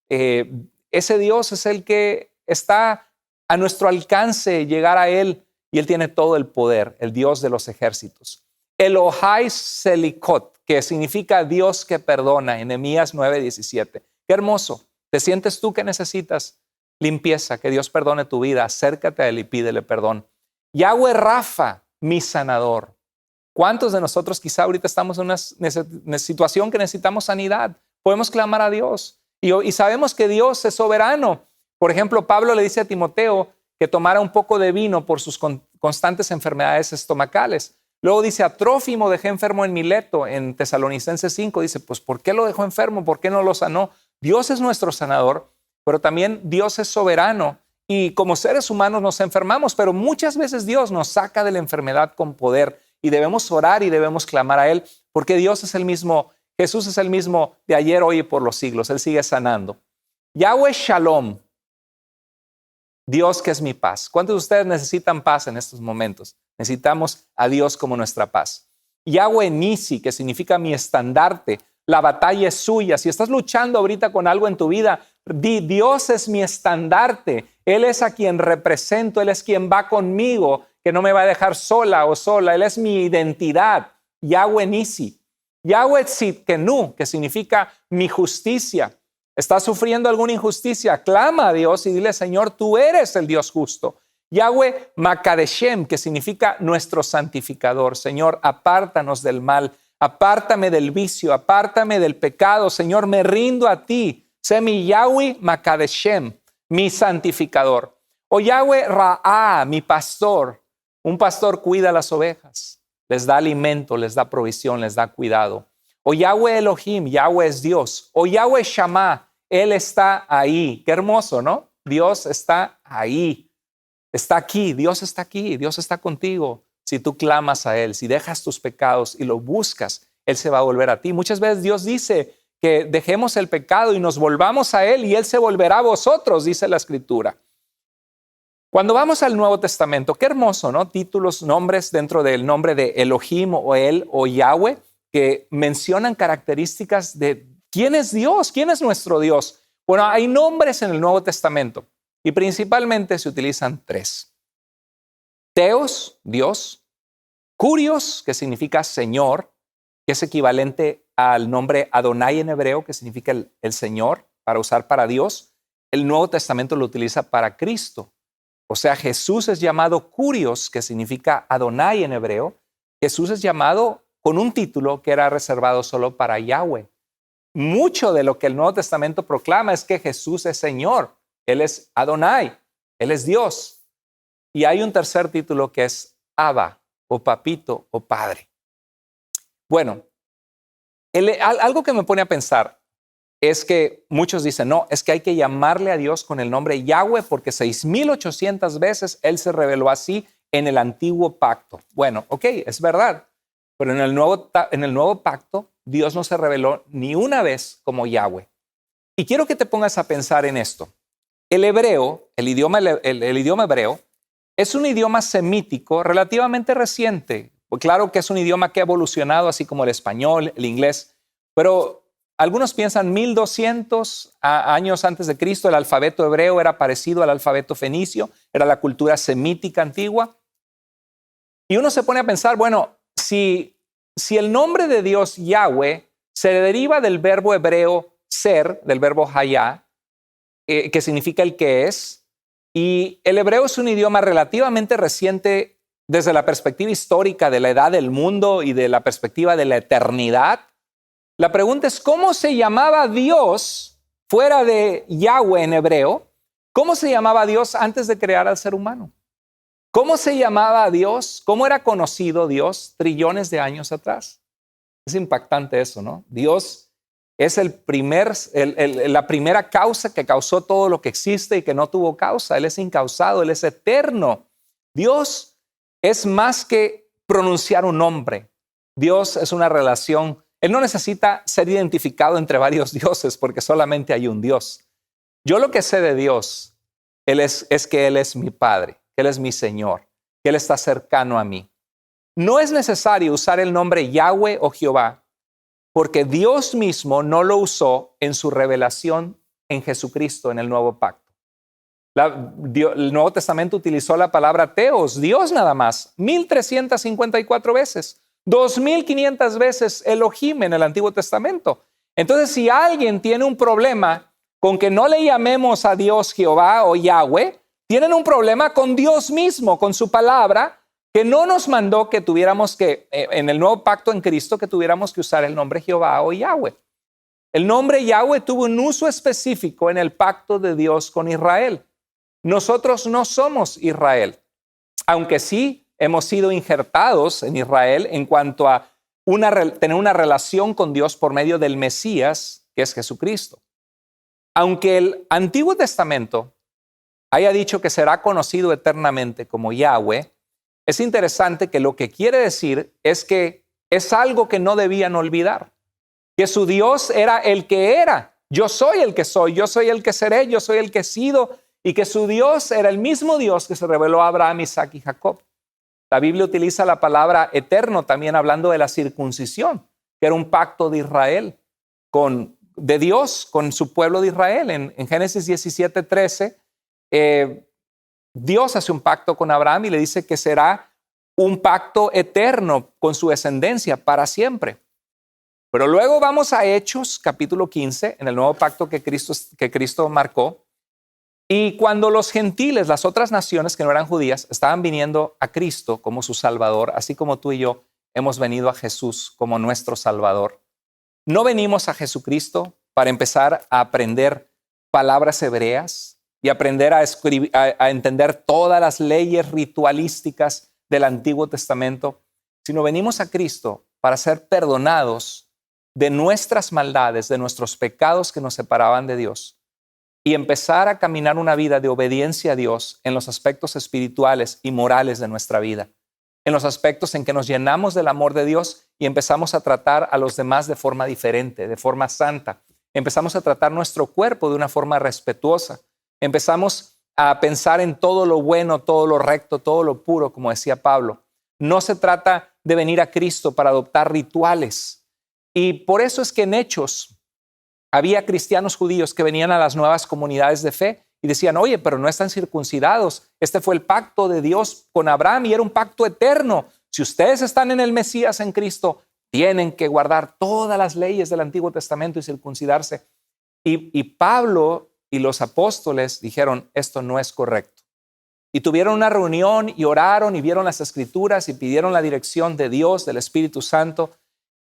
Ese Dios es el que está a nuestro alcance llegar a Él, y Él tiene todo el poder, el Dios de los ejércitos. Elohai Selikot, que significa Dios que perdona, en Nehemías 9:17. Qué hermoso. ¿Te sientes tú que necesitas limpieza, que Dios perdone tu vida? Acércate a Él y pídele perdón. Yahweh Rafa, mi sanador. ¿Cuántos de nosotros quizá ahorita estamos en una situación que necesitamos sanidad? Podemos clamar a Dios Y sabemos que Dios es soberano. Por ejemplo, Pablo le dice a Timoteo que tomara un poco de vino por sus constantes enfermedades estomacales. Luego dice, a Trófimo dejé enfermo en Mileto, en Tesalonicenses 5. Dice, pues, ¿por qué lo dejó enfermo? ¿Por qué no lo sanó? Dios es nuestro sanador, pero también Dios es soberano. Y como seres humanos nos enfermamos, pero muchas veces Dios nos saca de la enfermedad con poder. Y debemos orar y debemos clamar a Él, porque Dios es el mismo, Jesús es el mismo de ayer, hoy y por los siglos. Él sigue sanando. Yahweh Shalom, Dios que es mi paz. ¿Cuántos de ustedes necesitan paz en estos momentos? Necesitamos a Dios como nuestra paz. Yahweh Nisi, que significa mi estandarte. La batalla es suya. Si estás luchando ahorita con algo en tu vida, di, Dios es mi estandarte. Él es a quien represento. Él es quien va conmigo, que no me va a dejar sola o sola. Él es mi identidad. Yahweh Nisi. Yahweh Tzidkenu, que significa mi justicia. ¿Estás sufriendo alguna injusticia? Clama a Dios y dile, Señor, tú eres el Dios justo. Yahweh Makadeshem, que significa nuestro santificador. Señor, apártanos del mal, apártame del vicio, apártame del pecado. Señor, me rindo a ti. Sé mi Yahweh Makadeshem, mi santificador. O Yahweh Ra'ah, mi pastor. Un pastor cuida las ovejas, les da alimento, les da provisión, les da cuidado. O Yahweh Elohim, Yahweh es Dios. O Yahweh Shammah, Él está ahí. Qué hermoso, ¿no? Dios está ahí. Está aquí, Dios está contigo. Si tú clamas a Él, si dejas tus pecados y lo buscas, Él se va a volver a ti. Muchas veces Dios dice que dejemos el pecado y nos volvamos a Él y Él se volverá a vosotros, dice la Escritura. Cuando vamos al Nuevo Testamento, qué hermoso, ¿no? Títulos, nombres dentro del nombre de Elohim o Él o Yahweh que mencionan características de quién es Dios, quién es nuestro Dios. Bueno, hay nombres en el Nuevo Testamento y principalmente se utilizan tres. Theos, Dios. Kurios, que significa Señor, que es equivalente al nombre Adonai en hebreo, que significa el Señor, para usar para Dios. El Nuevo Testamento lo utiliza para Cristo. O sea, Jesús es llamado Kurios, que significa Adonai en hebreo. Jesús es llamado con un título que era reservado solo para Yahweh. Mucho de lo que el Nuevo Testamento proclama es que Jesús es Señor. Él es Adonai, Él es Dios. Y hay un tercer título que es Abba, o Papito, o Padre. Bueno, algo que me pone a pensar es que muchos dicen, no, es que hay que llamarle a Dios con el nombre Yahweh porque 6,800 veces Él se reveló así en el antiguo pacto. Bueno, ok, es verdad, pero en el nuevo pacto Dios no se reveló ni una vez como Yahweh. Y quiero que te pongas a pensar en esto. El hebreo, el idioma hebreo, es un idioma semítico relativamente reciente. Pues claro que es un idioma que ha evolucionado, así como el español, el inglés, pero algunos piensan 1200 años antes de Cristo, el alfabeto hebreo era parecido al alfabeto fenicio, era la cultura semítica antigua. Y uno se pone a pensar, bueno, si el nombre de Dios Yahweh se deriva del verbo hebreo ser, del verbo hayá, que significa el que es, y el hebreo es un idioma relativamente reciente desde la perspectiva histórica de la edad del mundo y de la perspectiva de la eternidad. La pregunta es, ¿cómo se llamaba Dios fuera de Yahweh en hebreo? ¿Cómo se llamaba Dios antes de crear al ser humano? ¿Cómo se llamaba Dios? ¿Cómo era conocido Dios trillones de años atrás? Es impactante eso, ¿no? Dios es la primera causa que causó todo lo que existe y que no tuvo causa. Él es incausado, Él es eterno. Dios es más que pronunciar un nombre. Dios es una relación. Él no necesita ser identificado entre varios dioses porque solamente hay un Dios. Yo lo que sé de Dios es que Él es mi Padre, que Él es mi Señor, que Él está cercano a mí. No es necesario usar el nombre Yahweh o Jehová porque Dios mismo no lo usó en su revelación en Jesucristo en el Nuevo Pacto. El Nuevo Testamento utilizó la palabra Theos, Dios nada más, 1354 veces. 2500 veces Elohim en el Antiguo Testamento. Entonces, si alguien tiene un problema con que no le llamemos a Dios Jehová o Yahweh, tienen un problema con Dios mismo, con su palabra, que no nos mandó que tuviéramos que, en el nuevo pacto en Cristo, que tuviéramos que usar el nombre Jehová o Yahweh. El nombre Yahweh tuvo un uso específico en el pacto de Dios con Israel. Nosotros no somos Israel, aunque sí hemos sido injertados en Israel en cuanto a tener una relación con Dios por medio del Mesías, que es Jesucristo. Aunque el Antiguo Testamento haya dicho que será conocido eternamente como Yahweh, es interesante que lo que quiere decir es que es algo que no debían olvidar, que su Dios era el que era. Yo soy el que soy, yo soy el que seré, yo soy el que he sido, y que su Dios era el mismo Dios que se reveló a Abraham, Isaac y Jacob. La Biblia utiliza la palabra eterno también hablando de la circuncisión, que era un pacto de Israel, de Dios con su pueblo de Israel. En Génesis 17:13, Dios hace un pacto con Abraham y le dice que será un pacto eterno con su descendencia para siempre. Pero luego vamos a Hechos, capítulo 15, en el nuevo pacto que Cristo marcó. Y cuando los gentiles, las otras naciones que no eran judías, estaban viniendo a Cristo como su Salvador, así como tú y yo hemos venido a Jesús como nuestro Salvador, no venimos a Jesucristo para empezar a aprender palabras hebreas y aprender a entender todas las leyes ritualísticas del Antiguo Testamento, sino venimos a Cristo para ser perdonados de nuestras maldades, de nuestros pecados que nos separaban de Dios, y empezar a caminar una vida de obediencia a Dios en los aspectos espirituales y morales de nuestra vida, en los aspectos en que nos llenamos del amor de Dios y empezamos a tratar a los demás de forma diferente, de forma santa. Empezamos a tratar nuestro cuerpo de una forma respetuosa. Empezamos a pensar en todo lo bueno, todo lo recto, todo lo puro, como decía Pablo. No se trata de venir a Cristo para adoptar rituales. Y por eso es que en Hechos había cristianos judíos que venían a las nuevas comunidades de fe y decían, oye, pero no están circuncidados. Este fue el pacto de Dios con Abraham y era un pacto eterno. Si ustedes están en el Mesías, en Cristo, tienen que guardar todas las leyes del Antiguo Testamento y circuncidarse. Y Pablo y los apóstoles dijeron, esto no es correcto. Y tuvieron una reunión y oraron y vieron las Escrituras y pidieron la dirección de Dios, del Espíritu Santo.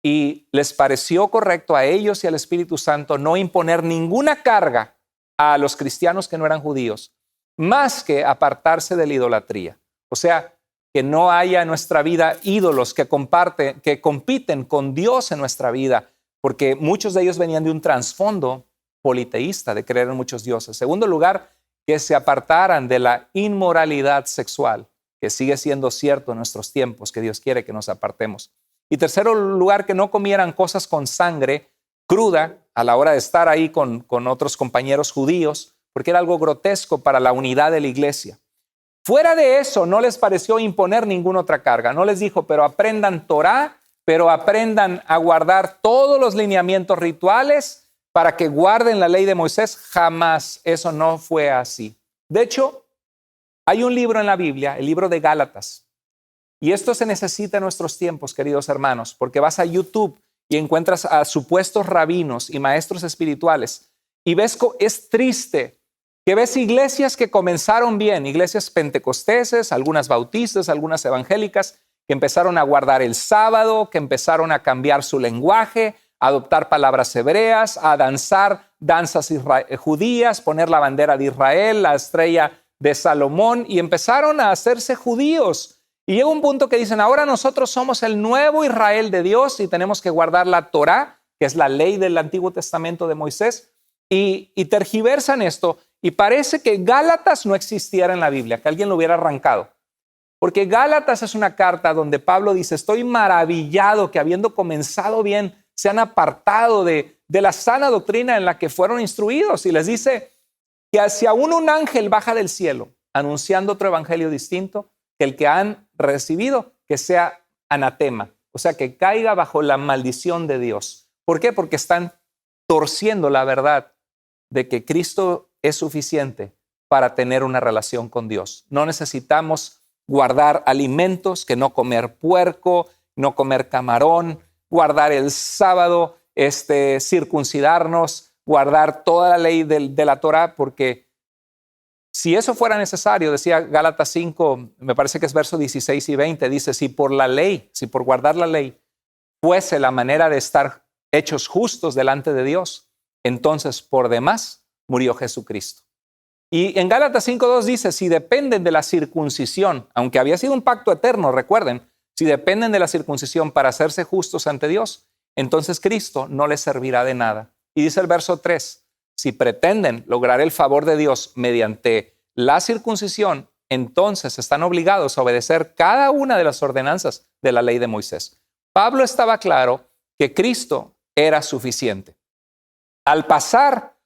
Y les pareció correcto a ellos y al Espíritu Santo no imponer ninguna carga a los cristianos que no eran judíos, más que apartarse de la idolatría. O sea, que no haya en nuestra vida ídolos que compiten con Dios en nuestra vida, porque muchos de ellos venían de un trasfondo politeísta, de creer en muchos dioses. En segundo lugar, que se apartaran de la inmoralidad sexual, que sigue siendo cierto en nuestros tiempos, que Dios quiere que nos apartemos. Y tercero lugar, que no comieran cosas con sangre cruda a la hora de estar ahí con otros compañeros judíos, porque era algo grotesco para la unidad de la iglesia. Fuera de eso, no les pareció imponer ninguna otra carga. No les dijo, pero aprendan Torá, pero aprendan a guardar todos los lineamientos rituales para que guarden la ley de Moisés. Jamás, eso no fue así. De hecho, hay un libro en la Biblia, el libro de Gálatas. Y esto se necesita en nuestros tiempos, queridos hermanos, porque vas a YouTube y encuentras a supuestos rabinos y maestros espirituales y ves que es triste que ves iglesias que comenzaron bien, iglesias pentecosteses, algunas bautistas, algunas evangélicas, que empezaron a guardar el sábado, que empezaron a cambiar su lenguaje, a adoptar palabras hebreas, a danzar danzas judías, poner la bandera de Israel, la estrella de Salomón, y empezaron a hacerse judíos. Y llega un punto que dicen, ahora nosotros somos el nuevo Israel de Dios y tenemos que guardar la Torá, que es la ley del Antiguo Testamento de Moisés, y tergiversan esto. Y parece que Gálatas no existiera en la Biblia, que alguien lo hubiera arrancado. Porque Gálatas es una carta donde Pablo dice, estoy maravillado que habiendo comenzado bien, se han apartado de la sana doctrina en la que fueron instruidos. Y les dice que si aún un ángel baja del cielo anunciando otro evangelio distinto, que el que han recibido, que sea anatema, o sea, que caiga bajo la maldición de Dios. ¿Por qué? Porque están torciendo la verdad de que Cristo es suficiente para tener una relación con Dios. No necesitamos guardar alimentos, que no comer puerco, no comer camarón, guardar el sábado, circuncidarnos, guardar toda la ley de la Torá, porque si eso fuera necesario, decía Gálatas 5, me parece que es verso 16 y 20, dice, si por la ley, si por guardar la ley fuese la manera de estar hechos justos delante de Dios, entonces por demás murió Jesucristo. Y en Gálatas 5:2 dice, si dependen de la circuncisión, aunque había sido un pacto eterno, recuerden, si dependen de la circuncisión para hacerse justos ante Dios, entonces Cristo no les servirá de nada. Y dice el verso 3, si pretenden lograr el favor de Dios mediante la circuncisión, entonces están obligados a obedecer cada una de las ordenanzas de la ley de Moisés. Pablo estaba claro que Cristo era suficiente. Al pasar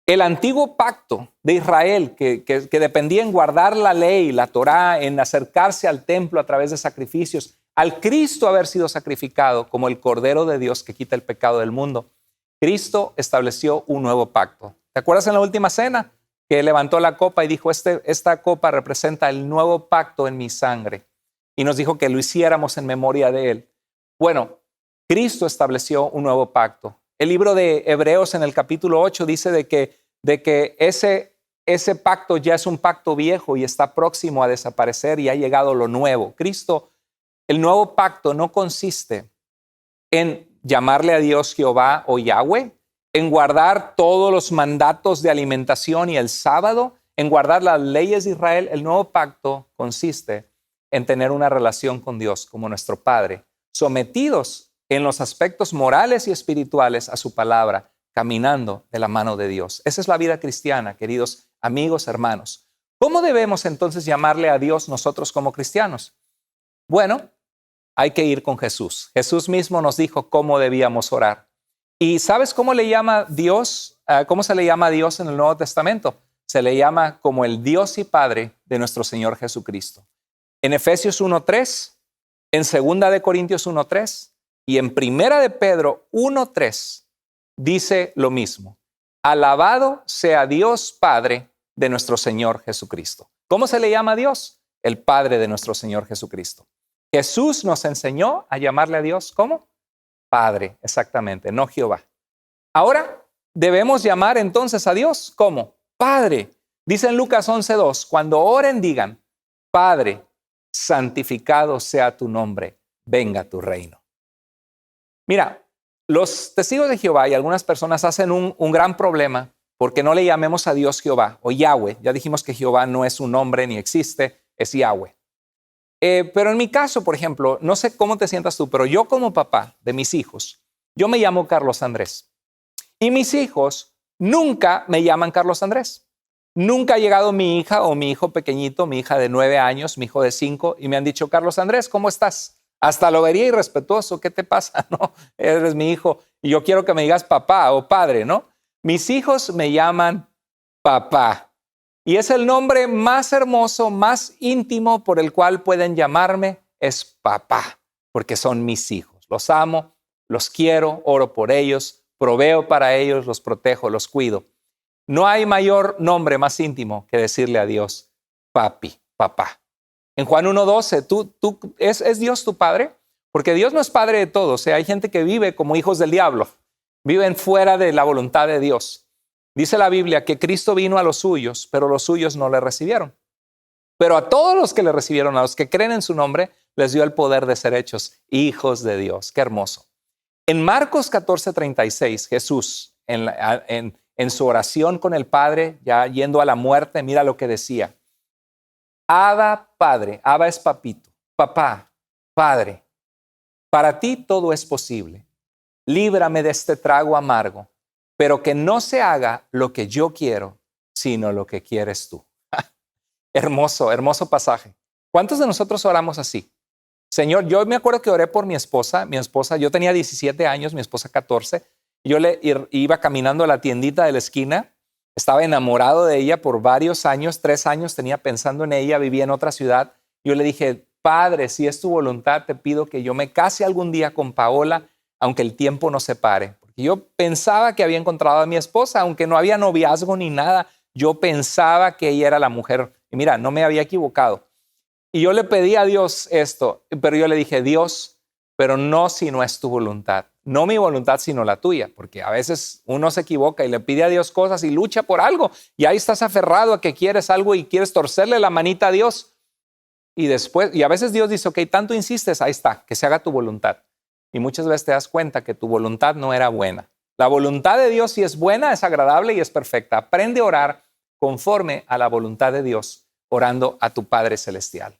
el antiguo pacto de Israel, que dependía en guardar la ley, la Torá, en acercarse al templo a través de sacrificios, al Cristo haber sido sacrificado como el Cordero de Dios que quita el pecado del mundo, Cristo estableció un nuevo pacto. ¿Te acuerdas en la última cena? Que levantó la copa y dijo, esta copa representa el nuevo pacto en mi sangre. Y nos dijo que lo hiciéramos en memoria de él. Bueno, Cristo estableció un nuevo pacto. El libro de Hebreos en el capítulo 8 dice de que ese pacto ya es un pacto viejo y está próximo a desaparecer y ha llegado lo nuevo. Cristo, el nuevo pacto no consiste en llamarle a Dios Jehová o Yahweh, en guardar todos los mandatos de alimentación y el sábado, en guardar las leyes de Israel. El nuevo pacto consiste en tener una relación con Dios como nuestro Padre, sometidos en los aspectos morales y espirituales a su palabra, caminando de la mano de Dios. Esa es la vida cristiana, queridos amigos, hermanos. ¿Cómo debemos entonces llamarle a Dios nosotros como cristianos? Bueno, hay que ir con Jesús. Jesús mismo nos dijo cómo debíamos orar. ¿Y sabes cómo le llama Dios? ¿Cómo se le llama a Dios en el Nuevo Testamento? Se le llama como el Dios y Padre de nuestro Señor Jesucristo. En Efesios 1:3, en 2 de Corintios 1:3 y en 1 de Pedro 1:3 dice lo mismo. Alabado sea Dios Padre de nuestro Señor Jesucristo. ¿Cómo se le llama a Dios? El Padre de nuestro Señor Jesucristo. Jesús nos enseñó a llamarle a Dios ¿cómo? Padre, exactamente, no Jehová. Ahora debemos llamar entonces a Dios ¿cómo? Padre. Dice en Lucas 11:2, cuando oren digan, Padre, santificado sea tu nombre, venga tu reino. Mira, los testigos de Jehová y algunas personas hacen un gran problema porque no le llamemos a Dios Jehová o Yahweh. Ya dijimos que Jehová no es un nombre ni existe, es Yahweh. Pero en mi caso, por ejemplo, no sé cómo te sientas tú, pero yo como papá de mis hijos, yo me llamo Carlos Andrés. Y mis hijos nunca me llaman Carlos Andrés. Nunca ha llegado mi hija o mi hijo pequeñito, mi hija de 9 años, mi hijo de 5, y me han dicho, Carlos Andrés, ¿cómo estás? Hasta lo vería irrespetuoso. ¿Qué te pasa? No, eres mi hijo y yo quiero que me digas papá o padre, ¿no? Mis hijos me llaman papá. Y es el nombre más hermoso, más íntimo por el cual pueden llamarme, es papá, porque son mis hijos. Los amo, los quiero, oro por ellos, proveo para ellos, los protejo, los cuido. No hay mayor nombre más íntimo que decirle a Dios, papi, papá. En Juan 1:12, ¿es Dios tu padre? Porque Dios no es padre de todos. O sea, hay gente que vive como hijos del diablo, viven fuera de la voluntad de Dios. Dice la Biblia que Cristo vino a los suyos, pero los suyos no le recibieron. Pero a todos los que le recibieron, a los que creen en su nombre, les dio el poder de ser hechos hijos de Dios. Qué hermoso. En Marcos 14:36, Jesús, en su oración con el Padre, ya yendo a la muerte, mira lo que decía. Abba, Padre, Abba es papito, papá, Padre, para ti todo es posible. Líbrame de este trago amargo, pero que no se haga lo que yo quiero, sino lo que quieres tú. Hermoso, hermoso pasaje. ¿Cuántos de nosotros oramos así? Señor, yo me acuerdo que oré por mi esposa, yo tenía 17 años, mi esposa 14, yo iba caminando a la tiendita de la esquina, estaba enamorado de ella por varios años, 3 años tenía pensando en ella, vivía en otra ciudad. Yo le dije, Padre, si es tu voluntad, te pido que yo me case algún día con Paola, aunque el tiempo nos separe. Porque yo pensaba que había encontrado a mi esposa, aunque no había noviazgo ni nada, yo pensaba que ella era la mujer. Y mira, no me había equivocado. Y yo le pedí a Dios esto, pero yo le dije, Dios, pero no si no es tu voluntad. No mi voluntad, sino la tuya, porque a veces uno se equivoca y le pide a Dios cosas y lucha por algo. Y ahí estás aferrado a que quieres algo y quieres torcerle la manita a Dios. Y a veces Dios dice, ok, tanto insistes, ahí está, que se haga tu voluntad. y muchas veces te das cuenta que tu voluntad no era buena. La voluntad de Dios sí es buena, es agradable y es perfecta. Aprende a orar conforme a la voluntad de Dios, orando a tu Padre Celestial.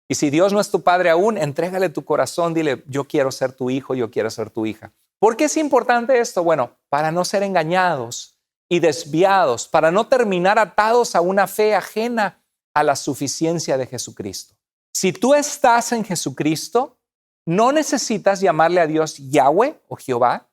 Y si Dios no es tu Padre aún, entrégale tu corazón, dile, yo quiero ser tu hijo, yo quiero ser tu hija. ¿Por qué es importante esto? Bueno, para no ser engañados y desviados, para no terminar atados a una fe ajena a la suficiencia de Jesucristo. Si tú estás en Jesucristo, no necesitas llamarle a Dios Yahweh o Jehová,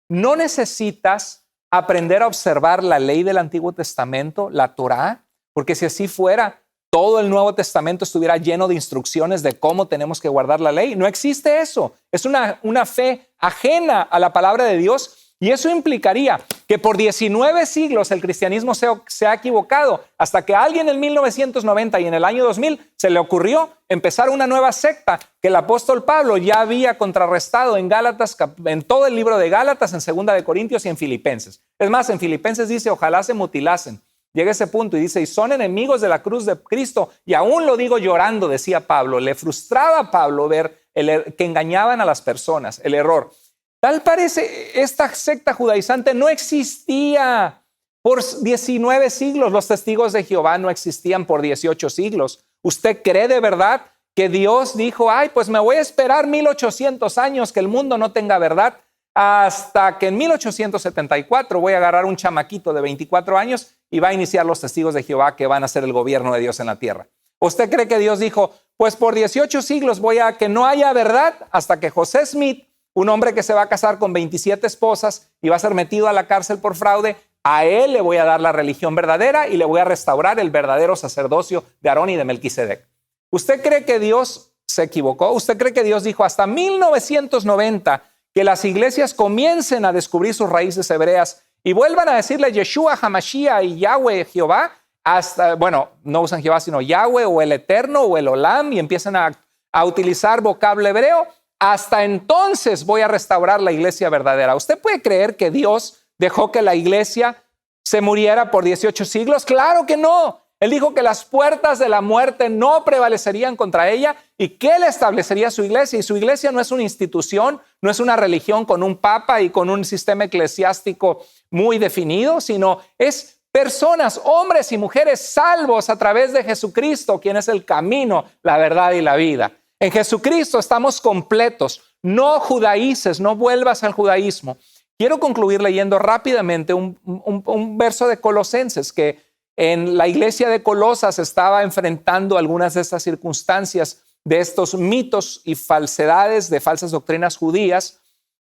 no necesitas aprender a observar la ley del Antiguo Testamento, la Torá, porque si así fuera, todo el Nuevo Testamento estuviera lleno de instrucciones de cómo tenemos que guardar la ley. No existe eso. Es una fe ajena a la palabra de Dios y eso implicaría que por 19 siglos el cristianismo se ha equivocado hasta que a alguien en 1990 y en el año 2000 se le ocurrió empezar una nueva secta que el apóstol Pablo ya había contrarrestado en Gálatas, en todo el libro de Gálatas, en 2 de Corintios y en Filipenses. Es más, en Filipenses dice, ojalá se mutilasen. Llega ese punto y dice, y son enemigos de la cruz de Cristo, y aún lo digo llorando, decía Pablo. Le frustraba a Pablo ver que engañaban a las personas, el error. Tal parece, esta secta judaizante no existía por 19 siglos. Los testigos de Jehová no existían por 18 siglos. ¿Usted cree de verdad que Dios dijo, ay, pues me voy a esperar 1800 años que el mundo no tenga verdad? Hasta que en 1874 voy a agarrar un chamaquito de 24 años y va a iniciar los testigos de Jehová que van a ser el gobierno de Dios en la tierra. ¿Usted cree que Dios dijo, pues por 18 siglos voy a que no haya verdad hasta que José Smith, un hombre que se va a casar con 27 esposas y va a ser metido a la cárcel por fraude, a él le voy a dar la religión verdadera y le voy a restaurar el verdadero sacerdocio de Aarón y de Melquisedec? ¿Usted cree que Dios se equivocó? ¿Usted cree que Dios dijo hasta 1990 que las iglesias comiencen a descubrir sus raíces hebreas y vuelvan a decirle Yeshua, Hamashiach y Yahweh, Jehová, hasta, bueno, no usan Jehová, sino Yahweh o el Eterno o el Olam y empiezan a utilizar vocablo hebreo? Hasta entonces voy a restaurar la iglesia verdadera. ¿Usted puede creer que Dios dejó que la iglesia se muriera por 18 siglos? ¡Claro que no! Él dijo que las puertas de la muerte no prevalecerían contra ella y que Él establecería su iglesia. Y su iglesia no es una institución, no es una religión con un papa y con un sistema eclesiástico muy definido, sino es personas, hombres y mujeres salvos a través de Jesucristo, quien es el camino, la verdad y la vida. En Jesucristo estamos completos. No judaices, no vuelvas al judaísmo. Quiero concluir leyendo rápidamente un verso de Colosenses que en la iglesia de Colosas estaba enfrentando algunas de estas circunstancias, de estos mitos y falsedades de falsas doctrinas judías.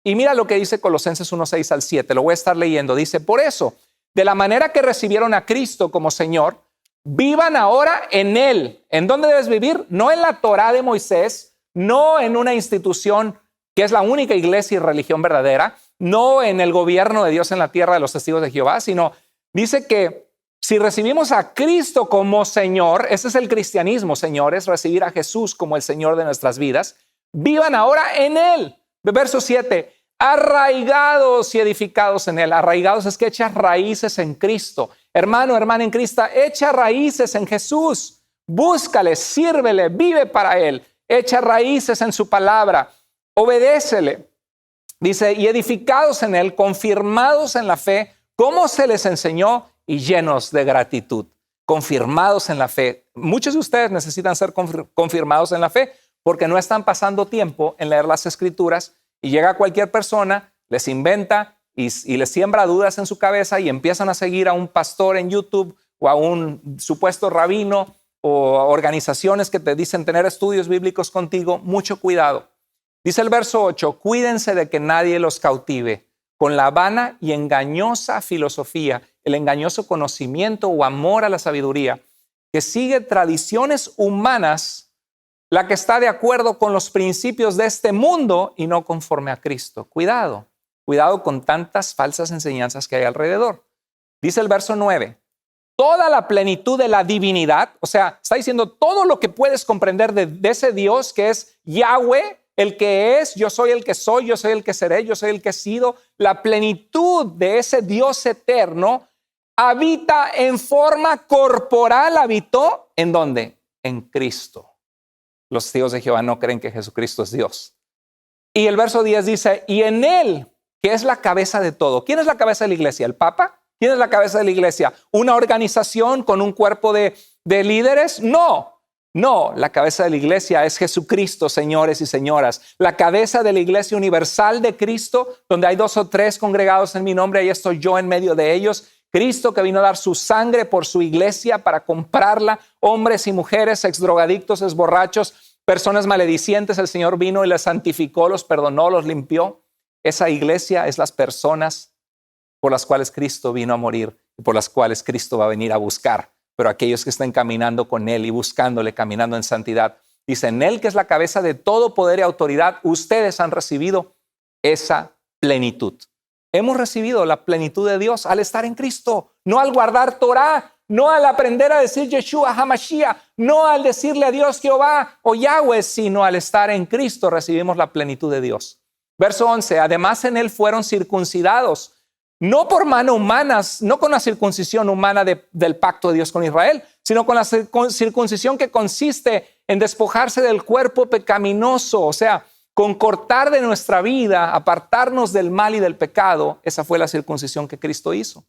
Y mira lo que dice Colosenses 1:6 al 7. Lo voy a estar leyendo. Dice, por eso, de la manera que recibieron a Cristo como Señor, vivan ahora en Él. ¿En dónde debes vivir? No en la Torá de Moisés, no en una institución que es la única iglesia y religión verdadera, no en el gobierno de Dios en la tierra de los testigos de Jehová, sino dice que si recibimos a Cristo como Señor, ese es el cristianismo, señores, recibir a Jesús como el Señor de nuestras vidas, vivan ahora en Él. Verso 7, arraigados y edificados en Él. Arraigados es que echas raíces en Cristo. Hermano, hermana en Cristo, echa raíces en Jesús. Búscale, sírvele, vive para Él. Echa raíces en su palabra. Obedécele. Dice, y edificados en Él, confirmados en la fe, como se les enseñó y llenos de gratitud. Confirmados en la fe. Muchos de ustedes necesitan ser confirmados en la fe porque no están pasando tiempo en leer las Escrituras y llega cualquier persona, les inventa y les siembra dudas en su cabeza y empiezan a seguir a un pastor en YouTube o a un supuesto rabino o organizaciones que te dicen tener estudios bíblicos contigo. Mucho cuidado. Dice el verso 8, cuídense de que nadie los cautive con la vana y engañosa filosofía, el engañoso conocimiento o amor a la sabiduría, que sigue tradiciones humanas, la que está de acuerdo con los principios de este mundo y no conforme a Cristo. Cuidado, cuidado con tantas falsas enseñanzas que hay alrededor. Dice el verso 9, toda la plenitud de la divinidad, o sea, está diciendo todo lo que puedes comprender de ese Dios que es Yahweh, el que es, yo soy el que soy, yo soy el que seré, yo soy el que he sido. La plenitud de ese Dios eterno habita en forma corporal. ¿Habitó en dónde? En Cristo. Los testigos de Jehová no creen que Jesucristo es Dios. Y el verso 10 dice, y en él, que es la cabeza de todo. ¿Quién es la cabeza de la iglesia? ¿El Papa? ¿Quién es la cabeza de la iglesia? ¿Una organización con un cuerpo de líderes? No. No, la cabeza de la iglesia es Jesucristo, señores y señoras. La cabeza de la iglesia universal de Cristo, donde hay 2 o 3 congregados en mi nombre, ahí estoy yo en medio de ellos. Cristo que vino a dar su sangre por su iglesia para comprarla. Hombres y mujeres, exdrogadictos, exborrachos, personas maledicientes. El Señor vino y les santificó, los perdonó, los limpió. Esa iglesia es las personas por las cuales Cristo vino a morir y por las cuales Cristo va a venir a buscar. Pero aquellos que estén caminando con Él y buscándole, caminando en santidad, dice, en Él que es la cabeza de todo poder y autoridad, ustedes han recibido esa plenitud. Hemos recibido la plenitud de Dios al estar en Cristo, no al guardar Torah, no al aprender a decir Yeshua HaMashiach, no al decirle a Dios Jehová o Yahweh, sino al estar en Cristo recibimos la plenitud de Dios. Verso 11, además en Él fueron circuncidados, no por mano humanas, no con la circuncisión humana del pacto de Dios con Israel, sino con la circuncisión que consiste en despojarse del cuerpo pecaminoso, o sea, con cortar de nuestra vida, apartarnos del mal y del pecado. Esa fue la circuncisión que Cristo hizo.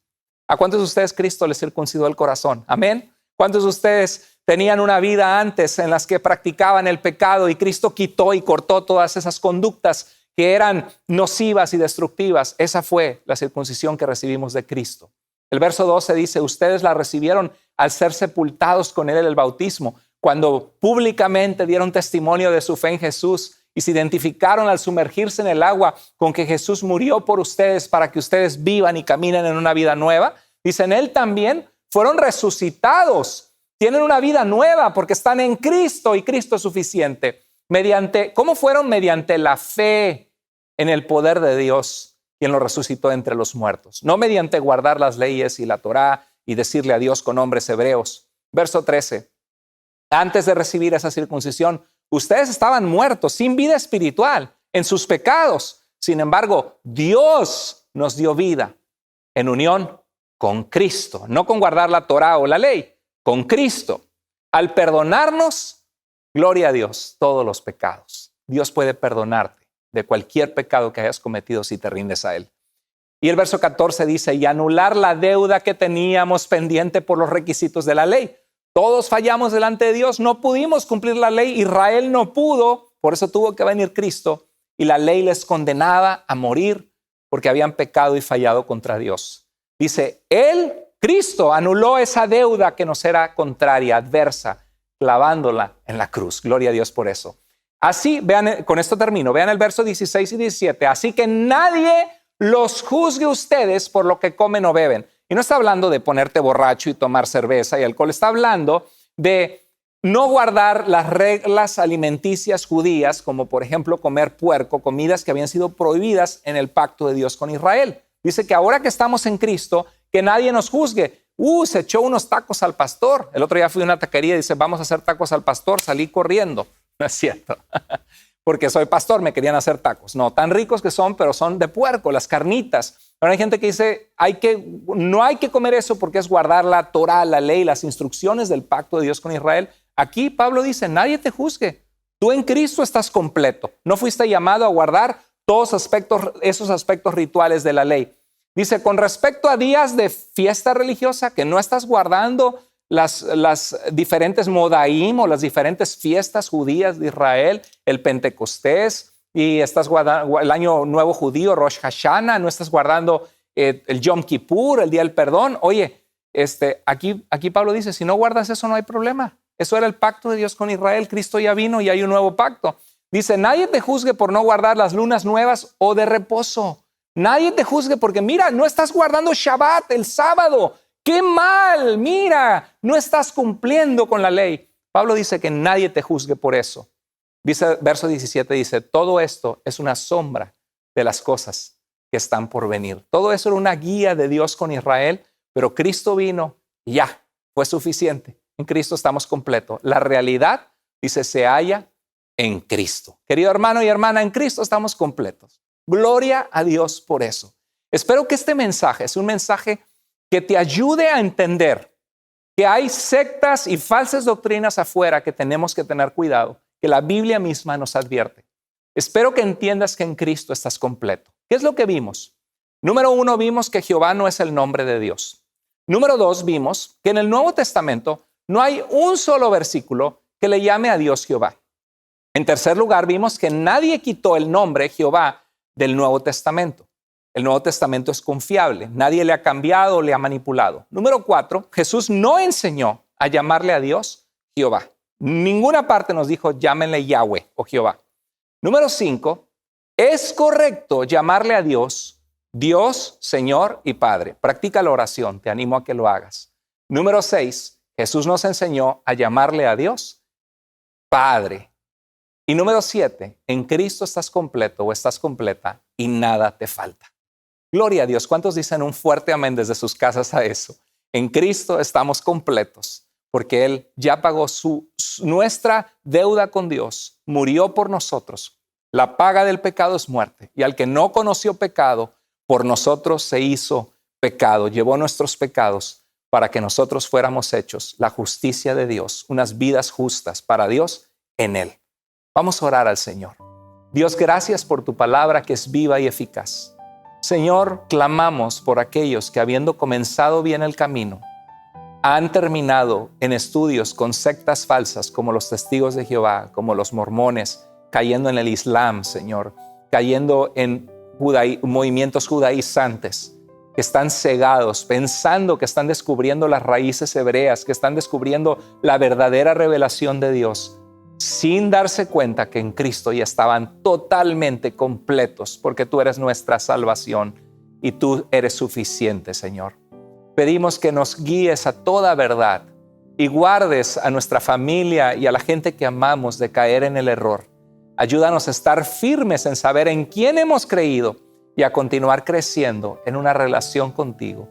¿A cuántos de ustedes Cristo les circuncidó el corazón? Amén. ¿Cuántos de ustedes tenían una vida antes en las que practicaban el pecado y Cristo quitó y cortó todas esas conductas que eran nocivas y destructivas? Esa fue la circuncisión que recibimos de Cristo. El verso 12 dice, ustedes la recibieron al ser sepultados con Él en el bautismo, cuando públicamente dieron testimonio de su fe en Jesús y se identificaron al sumergirse en el agua con que Jesús murió por ustedes para que ustedes vivan y caminen en una vida nueva. Dice, en Él también fueron resucitados, tienen una vida nueva porque están en Cristo y Cristo es suficiente. ¿Cómo fueron? Mediante la fe en el poder de Dios, quien lo resucitó entre los muertos. No mediante guardar las leyes y la Torá y decirle a Dios con nombres hebreos. Verso 13. Antes de recibir esa circuncisión, ustedes estaban muertos, sin vida espiritual, en sus pecados. Sin embargo, Dios nos dio vida en unión con Cristo, no con guardar la Torá o la ley, con Cristo. Al perdonarnos, gloria a Dios, todos los pecados. Dios puede perdonarte de cualquier pecado que hayas cometido si te rindes a Él. Y el verso 14 dice, y anular la deuda que teníamos pendiente por los requisitos de la ley. Todos fallamos delante de Dios, no pudimos cumplir la ley, Israel no pudo, por eso tuvo que venir Cristo, y la ley les condenaba a morir porque habían pecado y fallado contra Dios. Dice, Él, Cristo, anuló esa deuda que nos era contraria, adversa, clavándola en la cruz. Gloria a Dios por eso. Así, vean, con esto termino, vean el verso 16 y 17. Así que nadie los juzgue ustedes por lo que comen o beben. Y no está hablando de ponerte borracho y tomar cerveza y alcohol. Está hablando de no guardar las reglas alimenticias judías, como por ejemplo comer puerco, comidas que habían sido prohibidas en el pacto de Dios con Israel. Dice que ahora que estamos en Cristo, que nadie nos juzgue. Se echó unos tacos al pastor. El otro día fui a una taquería y dice, vamos a hacer tacos al pastor. Salí corriendo. No es cierto. Porque soy pastor, me querían hacer tacos. No, tan ricos que son, pero son de puerco, las carnitas. Ahora hay gente que dice, no hay que comer eso porque es guardar la Torá, la ley, las instrucciones del pacto de Dios con Israel. Aquí Pablo dice, nadie te juzgue. Tú en Cristo estás completo. No fuiste llamado a guardar todos esos aspectos rituales de la ley. Dice, con respecto a días de fiesta religiosa, que no estás guardando las diferentes modaim o las diferentes fiestas judías de Israel, el Pentecostés, y estás guardando el año nuevo judío, Rosh Hashanah, no estás guardando el Yom Kippur, el día del perdón. Oye, aquí Pablo dice, si no guardas eso no hay problema. Eso era el pacto de Dios con Israel. Cristo ya vino y hay un nuevo pacto. Dice, nadie te juzgue por no guardar las lunas nuevas o de reposo. Nadie te juzgue porque mira, no estás guardando Shabbat, el sábado. ¡Qué mal! Mira, no estás cumpliendo con la ley. Pablo dice que nadie te juzgue por eso. Dice, verso 17 dice, todo esto es una sombra de las cosas que están por venir. Todo eso era una guía de Dios con Israel, pero Cristo vino y ya, fue suficiente. En Cristo estamos completos. La realidad, dice, se halla en Cristo. Querido hermano y hermana, en Cristo estamos completos. Gloria a Dios por eso. Espero que este mensaje es un mensaje que te ayude a entender que hay sectas y falsas doctrinas afuera que tenemos que tener cuidado, que la Biblia misma nos advierte. Espero que entiendas que en Cristo estás completo. ¿Qué es lo que vimos? Número 1, vimos que Jehová no es el nombre de Dios. Número 2, vimos que en el Nuevo Testamento no hay un solo versículo que le llame a Dios Jehová. En tercer lugar, vimos que nadie quitó el nombre Jehová del Nuevo Testamento. El Nuevo Testamento es confiable. Nadie le ha cambiado o le ha manipulado. Número 4, Jesús no enseñó a llamarle a Dios Jehová. Ninguna parte nos dijo llámenle Yahweh o Jehová. Número 5, es correcto llamarle a Dios Dios, Señor y Padre. Practica la oración, te animo a que lo hagas. Número 6, Jesús nos enseñó a llamarle a Dios Padre. Y número 7, en Cristo estás completo o estás completa y nada te falta. Gloria a Dios. ¿Cuántos dicen un fuerte amén desde sus casas a eso? En Cristo estamos completos porque Él ya pagó nuestra deuda con Dios, murió por nosotros. La paga del pecado es muerte y al que no conoció pecado, por nosotros se hizo pecado, llevó nuestros pecados para que nosotros fuéramos hechos la justicia de Dios, unas vidas justas para Dios en Él. Vamos a orar al Señor. Dios, gracias por tu palabra que es viva y eficaz. Señor, clamamos por aquellos que habiendo comenzado bien el camino, han terminado en estudios con sectas falsas como los testigos de Jehová, como los mormones, cayendo en el Islam, Señor, cayendo en movimientos judaizantes, que están cegados, pensando que están descubriendo las raíces hebreas, que están descubriendo la verdadera revelación de Dios, sin darse cuenta que en Cristo ya estaban totalmente completos, porque tú eres nuestra salvación y tú eres suficiente, Señor. Pedimos que nos guíes a toda verdad y guardes a nuestra familia y a la gente que amamos de caer en el error. Ayúdanos a estar firmes en saber en quién hemos creído y a continuar creciendo en una relación contigo.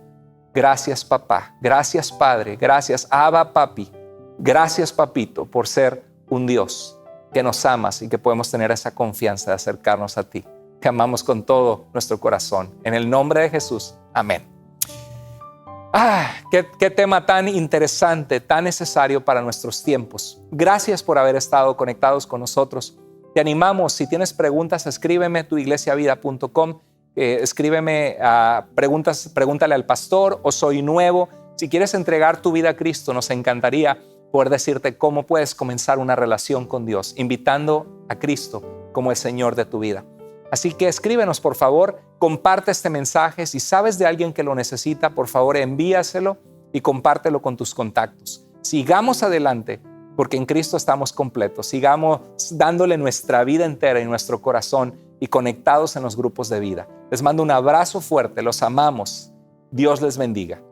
Gracias, papá. Gracias, Padre. Gracias, Abba, Papi. Gracias, Papito, por ser un Dios que nos amas y que podemos tener esa confianza de acercarnos a ti. Te amamos con todo nuestro corazón. En el nombre de Jesús. Amén. Qué tema tan interesante, tan necesario para nuestros tiempos. Gracias por haber estado conectados con nosotros. Te animamos, si tienes preguntas, escríbeme tuiglesiavida.com, escríbeme pregúntale al pastor o soy nuevo. Si quieres entregar tu vida a Cristo, nos encantaría poder decirte cómo puedes comenzar una relación con Dios, invitando a Cristo como el Señor de tu vida. Así que escríbenos, por favor, comparte este mensaje. Si sabes de alguien que lo necesita, por favor, envíaselo y compártelo con tus contactos. Sigamos adelante, porque en Cristo estamos completos. Sigamos dándole nuestra vida entera y nuestro corazón y conectados en los grupos de vida. Les mando un abrazo fuerte, los amamos. Dios les bendiga.